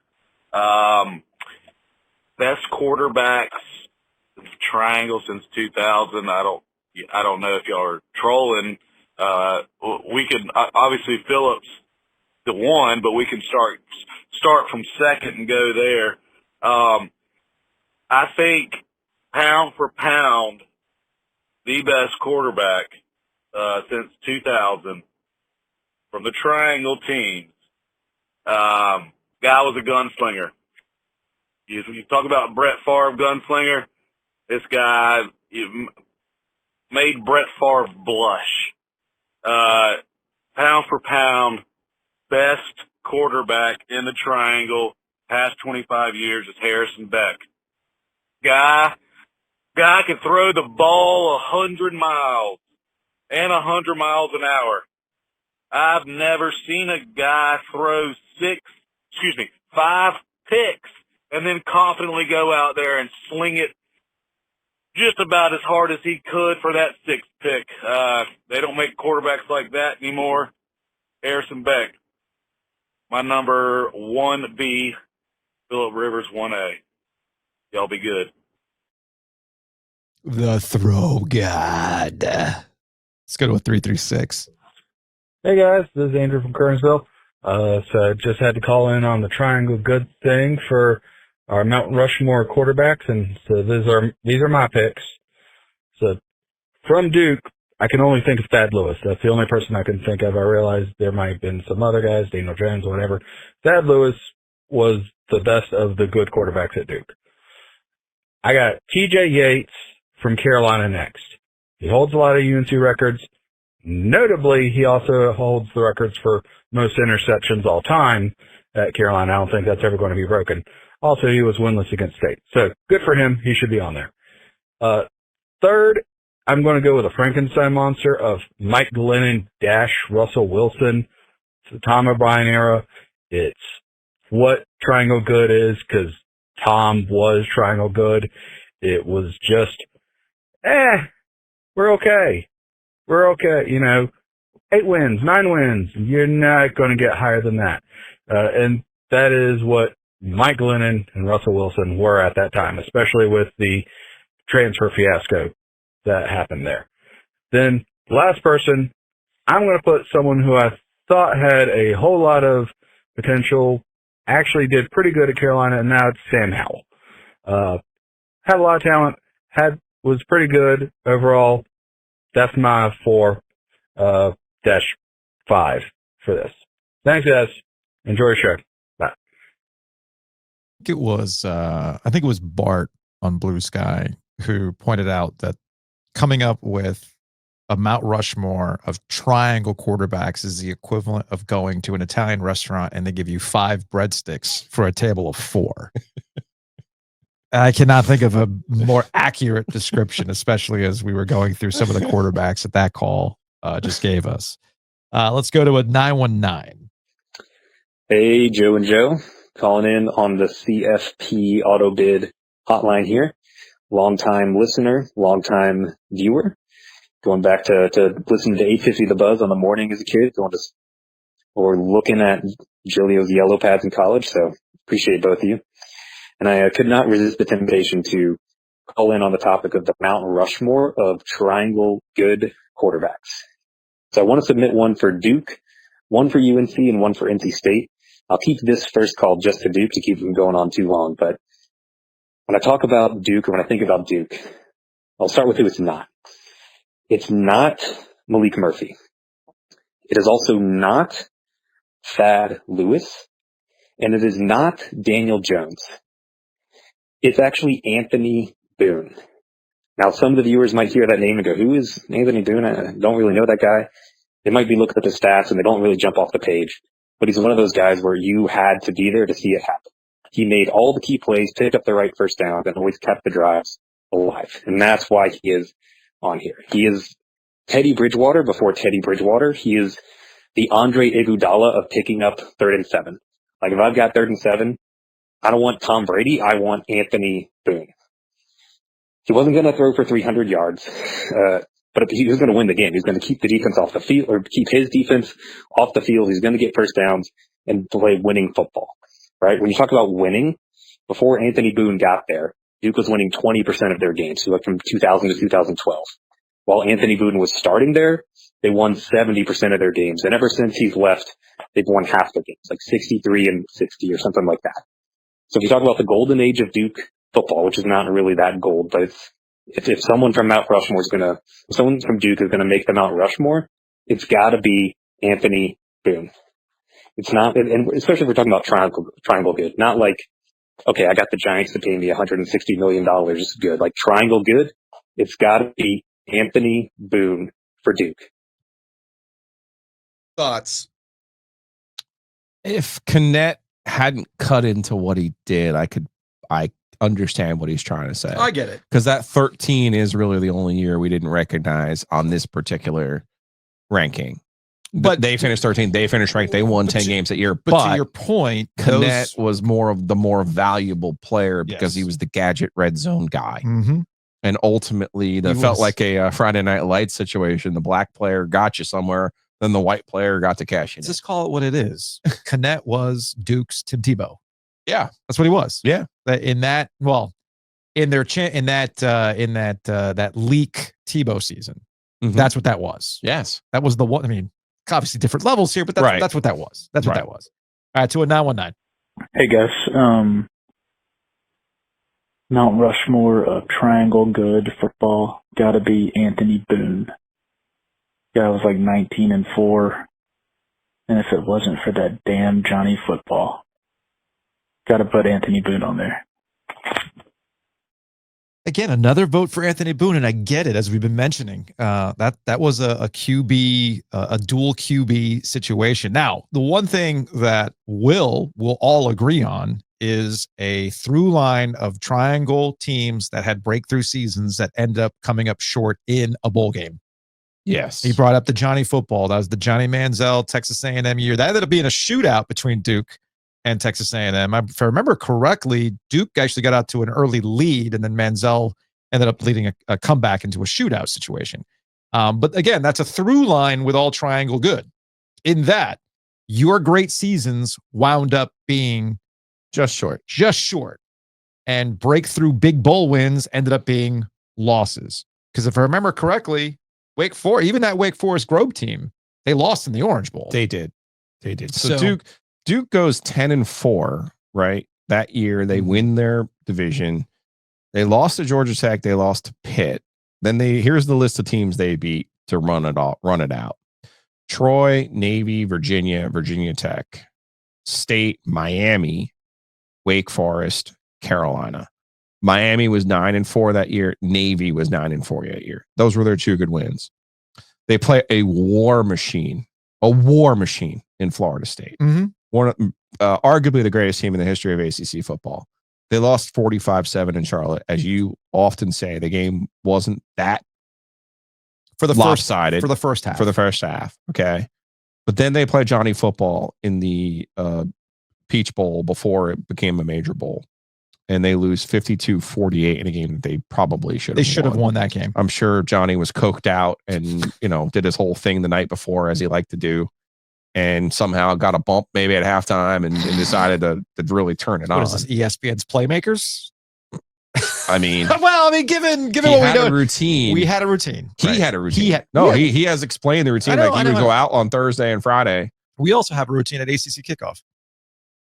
Best quarterbacks of Triangle since 2000. I don't know if y'all are trolling. We could obviously Phillips the one, but we can start from second and go there. I think pound for pound, the best quarterback since 2000 from the Triangle teams. Guy was a gunslinger. You talk about Brett Favre gunslinger. This guy made Brett Favre blush. Pound for pound, best quarterback in the Triangle past 25 years is Harrison Beck. Guy can throw the ball 100 miles and 100 miles an hour. I've never seen a guy throw 5 picks and then confidently go out there and sling it just about as hard as he could for that 6th pick. They don't make quarterbacks like that anymore. Harrison Beck. My number 1B, Phillip Rivers 1A. Y'all be good. The throw god. Let's go to a 336. Hey guys, this is Andrew from Kernsville. So I just had to call in on the Triangle Good thing for our Mount Rushmore quarterbacks, and so these are my picks. So from Duke, I can only think of Thad Lewis. That's the only person I can think of. I realize there might have been some other guys, Daniel Jones, whatever. Thad Lewis was the best of the good quarterbacks at Duke. I got TJ Yates from Carolina next. He holds a lot of UNC records. Notably, he also holds the records for most interceptions all time at Carolina. I don't think that's ever going to be broken. Also, he was winless against State. So good for him. He should be on there. Third, I'm going to go with a Frankenstein monster of Mike Glennon - Russell Wilson. It's the Tom O'Brien era. It's what Triangle Good is, because Tom was Triangle Good. It was just, we're okay. We're okay. 8 wins, 9 wins. You're not going to get higher than that. And that is what Mike Glennon and Russell Wilson were at that time, especially with the transfer fiasco that happened there. Then last person, I'm going to put someone who I thought had a whole lot of potential, actually did pretty good at Carolina, and now it's Sam Howell. Had a lot of talent, was pretty good overall. That's my 4-5 for this. Thanks, guys. Enjoy your show. Bye. I think it was Bart on Blue Sky who pointed out that coming up with a Mount Rushmore of triangle quarterbacks is the equivalent of going to an Italian restaurant and they give you 5 breadsticks for a table of 4. I cannot think of a more accurate description, especially as we were going through some of the quarterbacks that call just gave us. Let's go to a 919. Hey, Joe and Joe, calling in on the CFP auto bid hotline here. Long-time listener, long-time viewer. Going back to listen to 850 The Buzz on the morning as a kid, or looking at Giglio's yellow pads in college. So appreciate both of you. And I could not resist the temptation to call in on the topic of the Mount Rushmore of Triangle Good quarterbacks. So I want to submit one for Duke, one for UNC, and one for NC State. I'll keep this first call just to Duke to keep them going on too long. But when I talk about Duke, or when I think about Duke, I'll start with who it's not. It's not Malik Murphy. It is also not Thad Lewis. And it is not Daniel Jones. It's actually Anthony Boone. Now, some of the viewers might hear that name and go, who is Anthony Boone? I don't really know that guy. They might be looking at the stats and they don't really jump off the page. But he's one of those guys where you had to be there to see it happen. He made all the key plays, picked up the right first down, and always kept the drives alive. And that's why he is on here. He is Teddy Bridgewater before Teddy Bridgewater. He is the Andre Iguodala of picking up 3rd and 7. Like, if I've got 3rd and 7, I don't want Tom Brady. I want Anthony Boone. He wasn't going to throw for 300 yards, but he was going to win the game. He's going to keep the defense off the field, or keep his defense off the field. He's going to get first downs and play winning football, right? When you talk about winning, before Anthony Boone got there, Duke was winning 20% of their games. So like from 2000 to 2012. While Anthony Boone was starting there, they won 70% of their games. And ever since he's left, they've won half the games, like 63 and 60 or something like that. So if you talk about the golden age of Duke football, which is not really that gold, but if someone from Mount Rushmore if someone from Duke is going to make the Mount Rushmore, it's got to be Anthony Boone. It's not, and especially if we're talking about triangle good, not like, okay, I got the Giants to pay me $160 million. Good. Like triangle good, it's got to be Anthony Boone for Duke. Thoughts? If Connect hadn't cut into what he did, I understand what he's trying to say. I get it. Because that 13 is really the only year we didn't recognize on this particular ranking. But they finished 13. They finished ranked. They won 10 games that year. But to your point, Connect was more of the more valuable player because he was the gadget red zone guy. Mm-hmm. And ultimately, that felt like a Friday Night Lights situation. The black player got you somewhere, then the white player got to cash in. Just call it what it is. Connect was Duke's Tim Tebow. Yeah. That's what he was. Yeah. In that, well, in their that leak Tebow season. Mhm. That's what that was. Yes. That was the one. I mean, obviously different levels here, but that's, Right. that's what that was. That's what Right. that was. All right, to a 919. Hey guys, Mount Rushmore of Triangle Good football got to be Anthony Boone. Guy was like 19-4, and if it wasn't for that damn Johnny football, got to put Anthony Boone on there. Again, another vote for Anthony Boone, and I get it, as we've been mentioning. That was a QB, a dual QB situation. Now, the one thing that we'll all agree on is a through line of triangle teams that had breakthrough seasons that end up coming up short in a bowl game. Yes. He brought up the Johnny football. That was the Johnny Manziel Texas A&M year. That ended up being a shootout between Duke and Texas A&M. If I remember correctly, Duke actually got out to an early lead, and then Manziel ended up leading a comeback into a shootout situation. But again, that's a through line with all triangle good. In that, your great seasons wound up being just short. And breakthrough big bowl wins ended up being losses. Because if I remember correctly, Wake Forest Grove team, they lost in the Orange Bowl. They did. So Duke goes 10-4, right? That year they win their division. They lost to Georgia Tech. They lost to Pitt. Then here's the list of teams they beat to run it out. Troy, Navy, Virginia Tech, State, Miami, Wake Forest, Carolina. Miami was 9-4 that year. Navy was 9-4 that year. Those were their two good wins. They play a war machine in Florida State. Mm-hmm. Arguably the greatest team in the history of ACC football. They lost 45-7 in Charlotte. As you often say, the game wasn't that lopsided for the first half. Okay. But then they played Johnny football in the Peach Bowl before it became a major bowl. And they lose 52-48 in a game that they probably should have won. They should have won that game. I'm sure Johnny was coked out and, did his whole thing the night before, as he liked to do. And somehow got a bump maybe at halftime and decided to really turn it on. What is this, ESPN's Playmakers? I mean, given he what we had know, a routine. We had a routine. He had a routine. He has explained the routine. He would go out on Thursday and Friday. We also have a routine at ACC kickoff.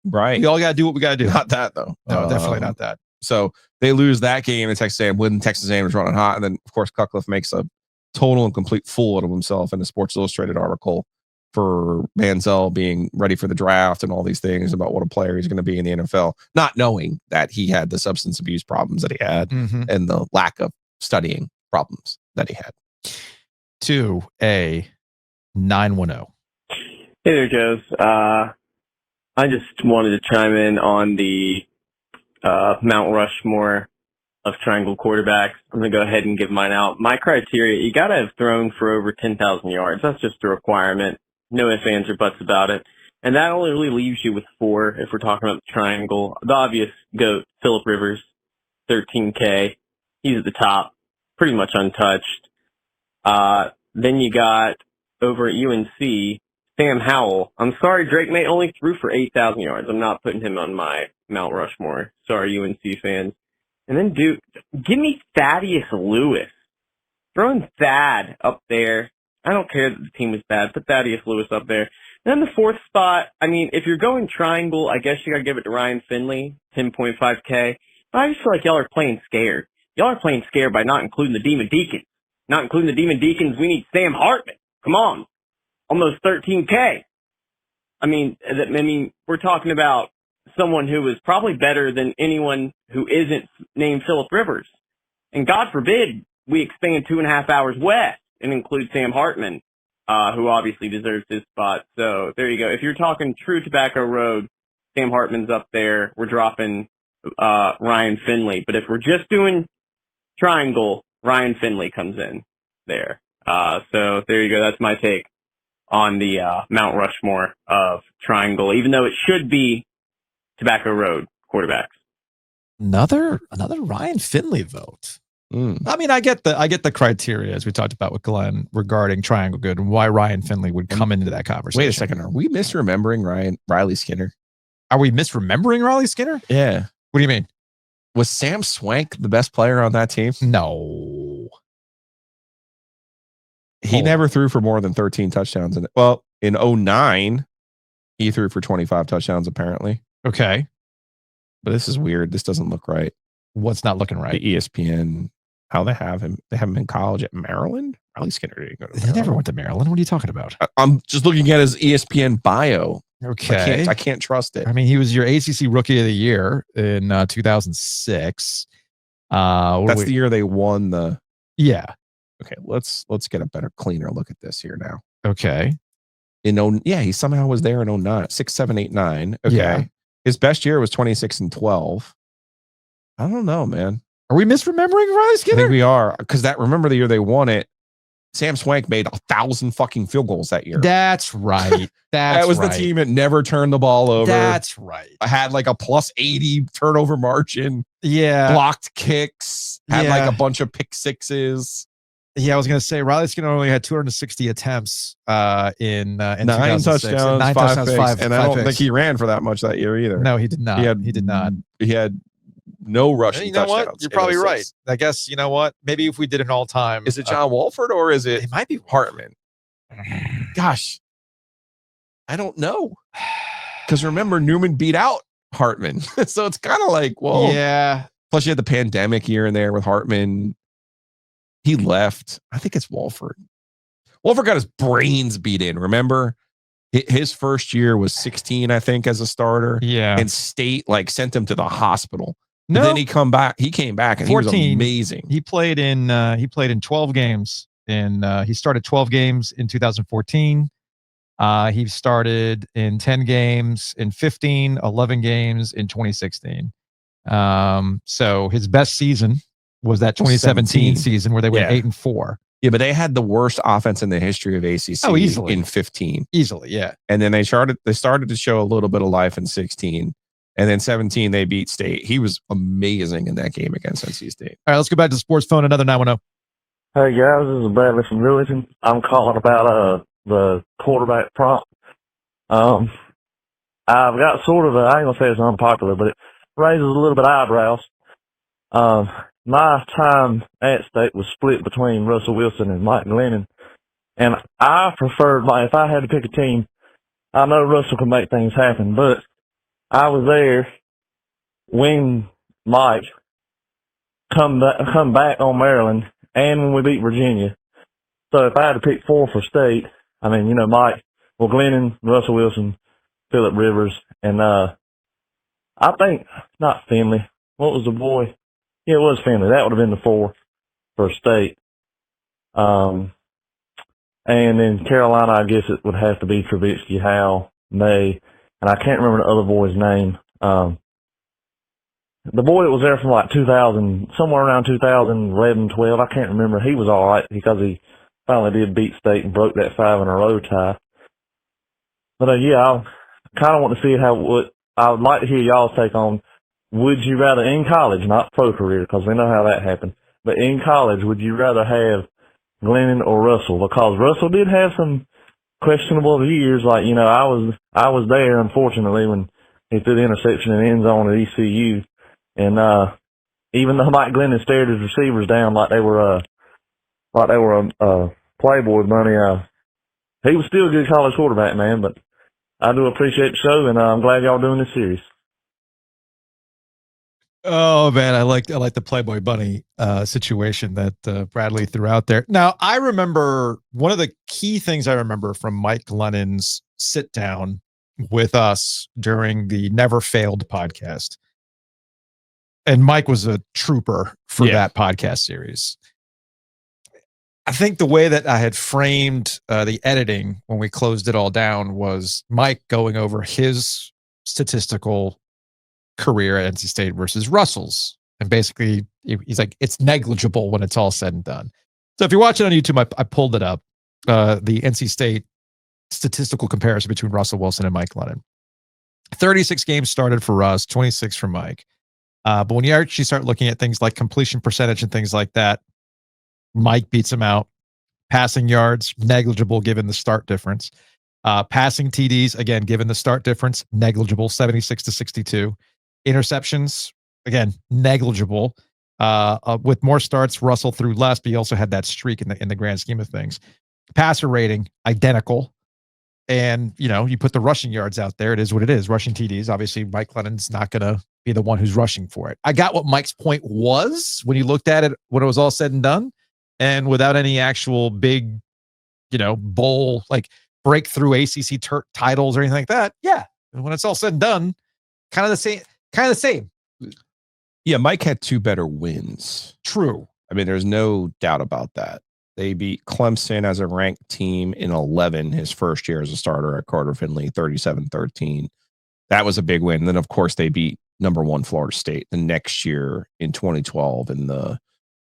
Right. We all got to do what we got to do. Not that, though. No, definitely not that. So they lose that game in Texas A&M when Texas A&M was running hot. And then, of course, Cutcliffe makes a total and complete fool out of himself in the Sports Illustrated article for Manziel being ready for the draft and all these things about what a player he's going to be in the NFL, not knowing that he had the substance abuse problems that he had and the lack of studying problems that he had. To a 910. Hey there, Joes. I just wanted to chime in on the Mount Rushmore of triangle quarterbacks. I'm going to go ahead and give mine out. My criteria, you got to have thrown for over 10,000 yards. That's just a requirement. No ifs, ands, or buts about it. And that only really leaves you with 4 if we're talking about the triangle. The obvious GOAT, Phillip Rivers, 13K. He's at the top, pretty much untouched. Then you got over at UNC, Sam Howell. I'm sorry, Drake May only threw for 8,000 yards. I'm not putting him on my Mount Rushmore. Sorry, UNC fans. And then Duke, give me Thaddeus Lewis. Throwing Thad up there. I don't care that the team was bad. Put Thaddeus Lewis up there. And then the 4th spot, I mean, if you're going triangle, I guess you got to give it to Ryan Finley, 10.5K. But I just feel like y'all are playing scared. Y'all are playing scared by not including the Demon Deacons. Not including the Demon Deacons, we need Sam Hartman. Come on. Almost 13K. I mean, we're talking about someone who is probably better than anyone who isn't named Phillip Rivers. And God forbid we expand 2.5 hours west and include Sam Hartman, who obviously deserves his spot. So there you go. If you're talking true Tobacco Road, Sam Hartman's up there. We're dropping Ryan Finley. But if we're just doing triangle, Ryan Finley comes in there. So there you go. That's my take on the Mount Rushmore of triangle, even though it should be Tobacco Road quarterbacks. Another Ryan Finley vote. I mean, I get the criteria, as we talked about with Glenn, regarding triangle good and why Ryan Finley would come into that conversation. Wait a second. Are we misremembering Riley Skinner? Are we misremembering Riley Skinner? Yeah. What do you mean? Was Sam Swank the best player on that team? No. He never threw for more than 13 touchdowns. In 09, he threw for 25 touchdowns, apparently. Okay. But this is weird. This doesn't look right. What's not looking right? The ESPN, how they have him. They have him in college at Maryland. Riley Skinner didn't go to Maryland. He never went to Maryland. What are you talking about? I'm just looking at his ESPN bio. Okay. I can't trust it. I mean, he was your ACC Rookie of the Year in 2006. That's the year they won the. Yeah. Okay, let's get a better, cleaner look at this here now. Okay. He somehow was there in 09, 6, 7, 8, 9. Okay. Yeah. His best year was 26 and 12. I don't know, man. Are we misremembering Riley Skinner? I think we are, because remember the year they won it. Sam Swank made 1,000 fucking field goals that year. That's right. That was the team that never turned the ball over. That's right. I had like a plus 80 turnover margin. Yeah. Blocked kicks. Had like a bunch of pick sixes. Yeah, I was going to say Riley Skinner only had 260 attempts in 9 2006. touchdowns, 9 5 touchdowns, picks, five. And I don't think he ran for that much that year either. No, he did not. He did not. He had no rushing You know touchdowns. what? You're probably right. I guess, you know what? Maybe if we did an all-time. Is it John Walford or is it? It might be Hartman. Gosh, I don't know. Because remember, Newman beat out Hartman. So it's kind of like, well. Yeah. Plus you had the pandemic year in there with Hartman. He left. I think it's Walford. Walford got his brains beat in. Remember, his first year was 16, I think, as a starter. Yeah. And State sent him to the hospital. No. And then he came back and 14, he was amazing. He played in 12 games. He started 12 games in 2014. He started in 10 games in 15, 11 games in 2016. So his best season was that 2017 season where they went 8-4. Yeah, but they had the worst offense in the history of ACC easily. in 15. Easily, yeah. And then they started to show a little bit of life in 16. And then 17, they beat State. He was amazing in that game against NC State. All right, let's go back to the sports phone. Another 910. Hey guys, this is Bradley from Lewington. I'm calling about the quarterback prop. I've got sort of I ain't gonna say it's unpopular, but it raises a little bit of eyebrows. My time at State was split between Russell Wilson and Mike Glennon, and I preferred if I had to pick a team. I know Russell can make things happen, but I was there when Mike come back on Maryland and when we beat Virginia. So if I had to pick 4 for State, I mean, Mike, Glennon, Russell Wilson, Phillip Rivers, and I think not Finley. What was the boy? Yeah, it was Finley. That would have been the 4 for State. And then Carolina, I guess it would have to be Trubisky, Howell, May, and I can't remember the other boy's name. The boy that was there from 2000, somewhere around 2011, 12, I can't remember. He was all right because he finally did beat State and broke that 5-in-a-row tie. But I kind of want to see I would like to hear y'all's take on. Would you rather in college, not pro career, because we know how that happened, but in college, would you rather have Glennon or Russell? Because Russell did have some questionable years. I was there, unfortunately, when he threw the interception in the end zone at ECU. And even though Mike Glennon stared his receivers down like they were Playboy money, he was still a good college quarterback, man. But I do appreciate the show, and I'm glad y'all doing this series. Oh man, I like the Playboy Bunny situation that Bradley threw out there. Now, I remember one of the key things I remember from Mike Glennon's sit down with us during the Never Failed podcast. And Mike was a trooper for that podcast series. I think the way that I had framed the editing when we closed it all down was Mike going over his statistical career at NC State versus Russell's. And basically, he's like, it's negligible when it's all said and done. So if you're watching on YouTube, I pulled it up, the NC State statistical comparison between Russell Wilson and Mike Glennon. 36 games started for Russ, 26 for Mike. But when you actually start looking at things like completion percentage and things like that, Mike beats him out. Passing yards, negligible given the start difference. Passing TDs, again, given the start difference, negligible, 76-62. Interceptions, again, negligible. With more starts, Russell threw less, but he also had that streak in the grand scheme of things. Passer rating, identical. And, you put the rushing yards out there. It is what it is. Rushing TDs. Obviously, Mike Glennon's not going to be the one who's rushing for it. I got what Mike's point was when you looked at it, when it was all said and done. And without any actual big, bowl, like breakthrough ACC titles or anything like that. Yeah. And when it's all said and done, kind of the same. Yeah. Mike had 2 better wins. True. I mean, there's no doubt about that. They beat Clemson as a ranked team in 11, his first year as a starter at Carter Finley, 37-13. That was a big win. And then, of course, they beat number 1 Florida State the next year in 2012 in the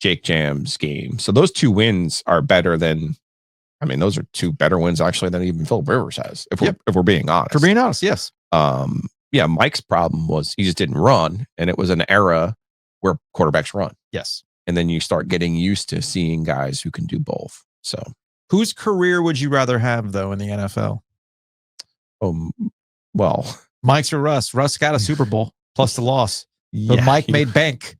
Jake Jams game. So those 2 wins are better than, those are 2 better wins actually than even Philip Rivers has, if we're being honest. For being honest, yes. Mike's problem was he just didn't run, and it was an era where quarterbacks run. Yes. And then you start getting used to seeing guys who can do both. So, whose career would you rather have, though, in the NFL? Well, Mike's or Russ. Russ got a Super Bowl plus the loss. But Mike made bank.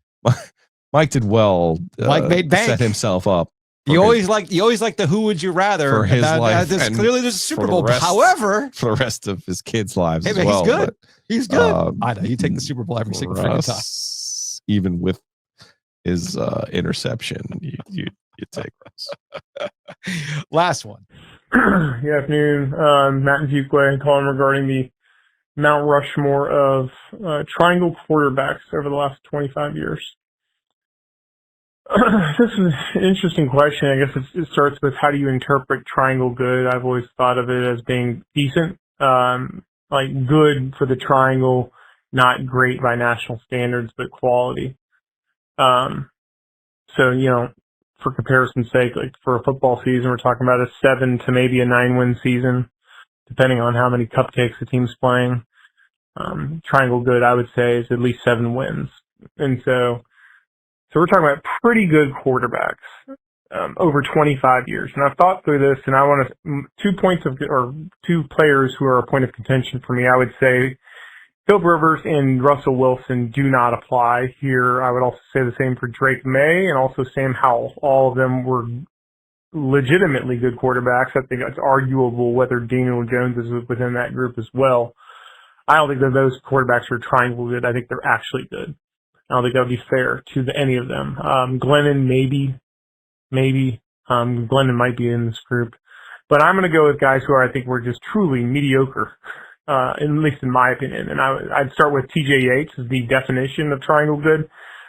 Mike did well. Mike made bank. Set himself up. You always like the who would you rather for his life. Clearly, there's a Super Bowl. However, for the rest of his kids' lives, hey, as man, well. He's good. He's good. I know you take the Super Bowl every single freaking time. Even with his interception, you take Russ. Last one. Good afternoon, Matt and Fuquay calling regarding the Mount Rushmore of triangle quarterbacks over the last 25 years. This is an interesting question. I guess it starts with how do you interpret triangle good? I've always thought of it as being decent, like good for the triangle, not great by national standards, but quality. So, for comparison's sake, like for a football season, we're talking about a 7 to maybe a 9-win season, depending on how many cupcakes the team's playing. Triangle good, I would say, is at least 7 wins. And so we're talking about pretty good quarterbacks, over 25 years. And I've thought through this, and I want to, 2 players who are a point of contention for me. I would say Philip Rivers and Russell Wilson do not apply here. I would also say the same for Drake May and also Sam Howell. All of them were legitimately good quarterbacks. I think it's arguable whether Daniel Jones is within that group as well. I don't think that those quarterbacks are triangle good. I think they're actually good. I don't think that would be fair to any of them. Glennon, maybe. Glennon might be in this group. But I'm going to go with guys who I think were just truly mediocre. At least in my opinion. And I'd start with TJ Yates as the definition of triangle good,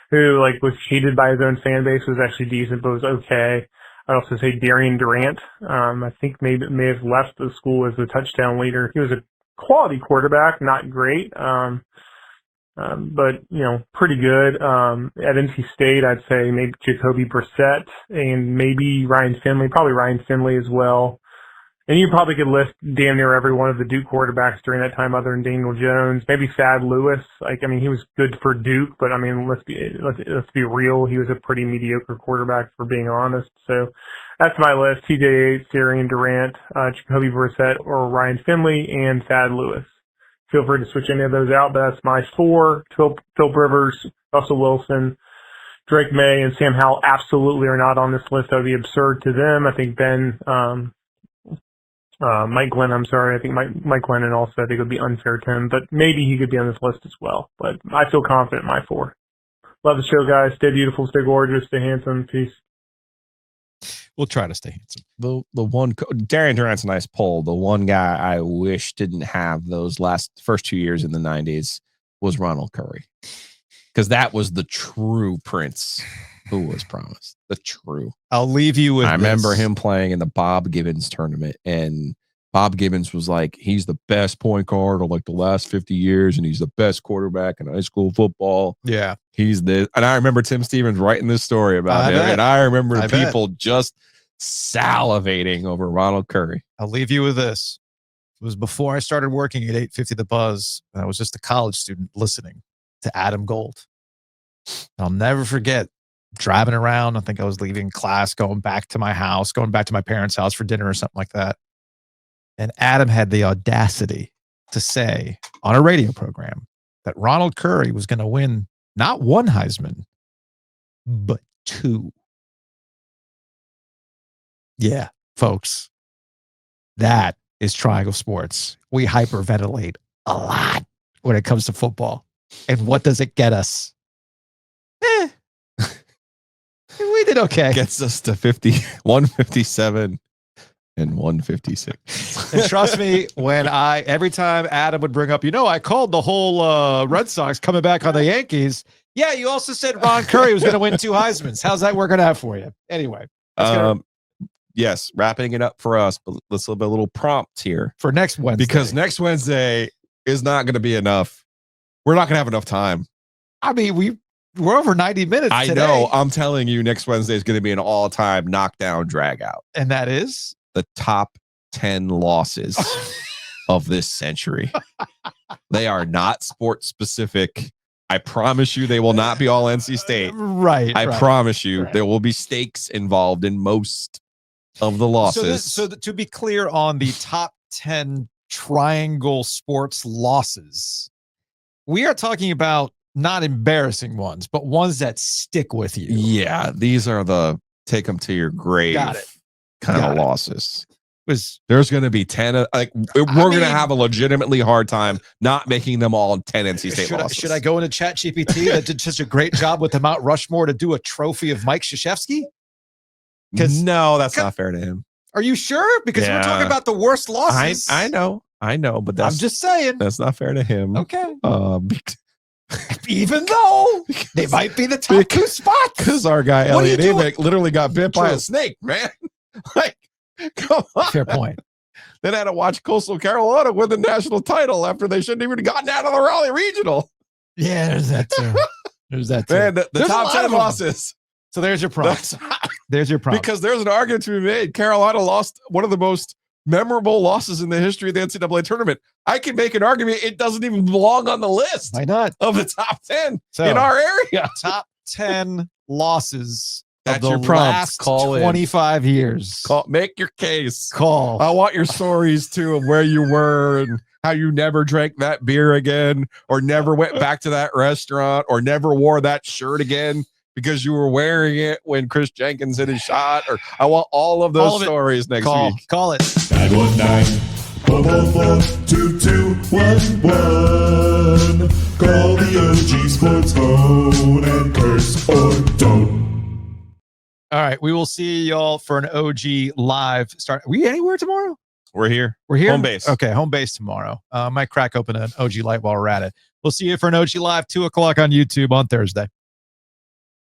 who was hated by his own fan base, was actually decent, but was okay. I'd also say Darian Durant. I think may have left the school as a touchdown leader. He was a quality quarterback, not great. But pretty good. At NC State, I'd say maybe Jacoby Brissett and maybe Ryan Finley, probably Ryan Finley as well. And you probably could list damn near every one of the Duke quarterbacks during that time other than Daniel Jones. Maybe Thad Lewis. He was good for Duke, but let's be real. He was a pretty mediocre quarterback, for being honest. So that's my list. TJ Yates, Darian Durant, Jacoby Brissett, or Ryan Finley, and Thad Lewis. Feel free to switch any of those out, but that's my 4. Phil Rivers, Russell Wilson, Drake May, and Sam Howell absolutely are not on this list. That would be absurd to them. I think Mike Glennon, I think Mike Glennon also, I think it would be unfair to him, but maybe he could be on this list as well. But I feel confident in my 4. Love the show, guys. Stay beautiful, stay gorgeous, stay handsome. Peace. We'll try to stay handsome. The one, Darian Durant's a nice poll. The one guy I wish didn't have those first 2 years in the 90s was Ronald Curry, because that was the true Prince who was promised. The true. I'll leave you with. I remember him playing in the Bob Gibbons tournament, and Bob Gibbons was like, he's the best point guard of the last 50 years, and he's the best quarterback in high school football. Yeah. He's this. And I remember Tim Stevens writing this story about him, and I remember people just salivating over Ronald Curry. I'll leave you with this. It was before I started working at 850 The Buzz, and I was just a college student listening to Adam Gold. And I'll never forget driving around. I think I was leaving class, going back to my parents' house for dinner or something like that. And Adam had the audacity to say on a radio program that Ronald Curry was going to win Not one Heisman, but 2. Yeah, folks. That is Triangle Sports. We hyperventilate a lot when it comes to football. And what does it get us? We did okay. Gets us to 157 and 156. And trust me, every time Adam would bring up, I called the whole Red Sox coming back on the Yankees. Yeah, you also said Ron Curry was going to win 2 Heismans. How's that working out for you? Anyway. Yes, wrapping it up for us, but let's have a little prompt here for next Wednesday. Because next Wednesday is not going to be enough. We're not going to have enough time. I mean, we're over 90 minutes I today. know. I'm telling you, next Wednesday is going to be an all-time knockdown drag out. And that is? The top 10 losses of this century. They are not sports specific. I promise you they will not be all NC State. Right. I promise you there will be stakes involved in most of the losses. So to be clear on the top 10 Triangle Sports losses, we are talking about not embarrassing ones, but ones that stick with you. Yeah, these are the take them to your grave kind of losses. There's going to be 10. We're going to have a legitimately hard time not making them all 10 NC State losses. Should I go into ChatGPT that did such a great job with the Mount Rushmore to do a trophy of Mike Krzyzewski? No, that's not fair to him. Are you sure? Because we're talking about the worst losses. I know, but I'm just saying that's not fair to him. Okay. Even though they might be the top 2 spots. Because our guy Elliot Amick literally got bit by a snake, man. Come on. Fair point. Then had to watch Coastal Carolina win the national title after they shouldn't even have gotten out of the Raleigh Regional. Yeah, there's that too. Man, the top 10 losses. So there's your prompt. There's your prompt. Because there's an argument to be made. Carolina lost one of the most memorable losses in the history of the NCAA tournament. I can make an argument it doesn't even belong on the list. Why not? Of the top 10 in our area. Top 10 losses. That's of your the prompt. last Call 25 years. Make your case. Call. I want your stories too of where you were and how you never drank that beer again, or never went back to that restaurant, or never wore that shirt again because you were wearing it when Chris Jenkins hit his shot. Or I want all of those stories next week. Call it. 919-444-2211. Call the OG Sports phone and curse or don't. All right, we will see y'all for an OG live start. Are we anywhere tomorrow? We're here. We're here. Home base. Okay, home base tomorrow. Might crack open an OG light while we're at it. We'll see you for an OG live 2:00 on YouTube on Thursday.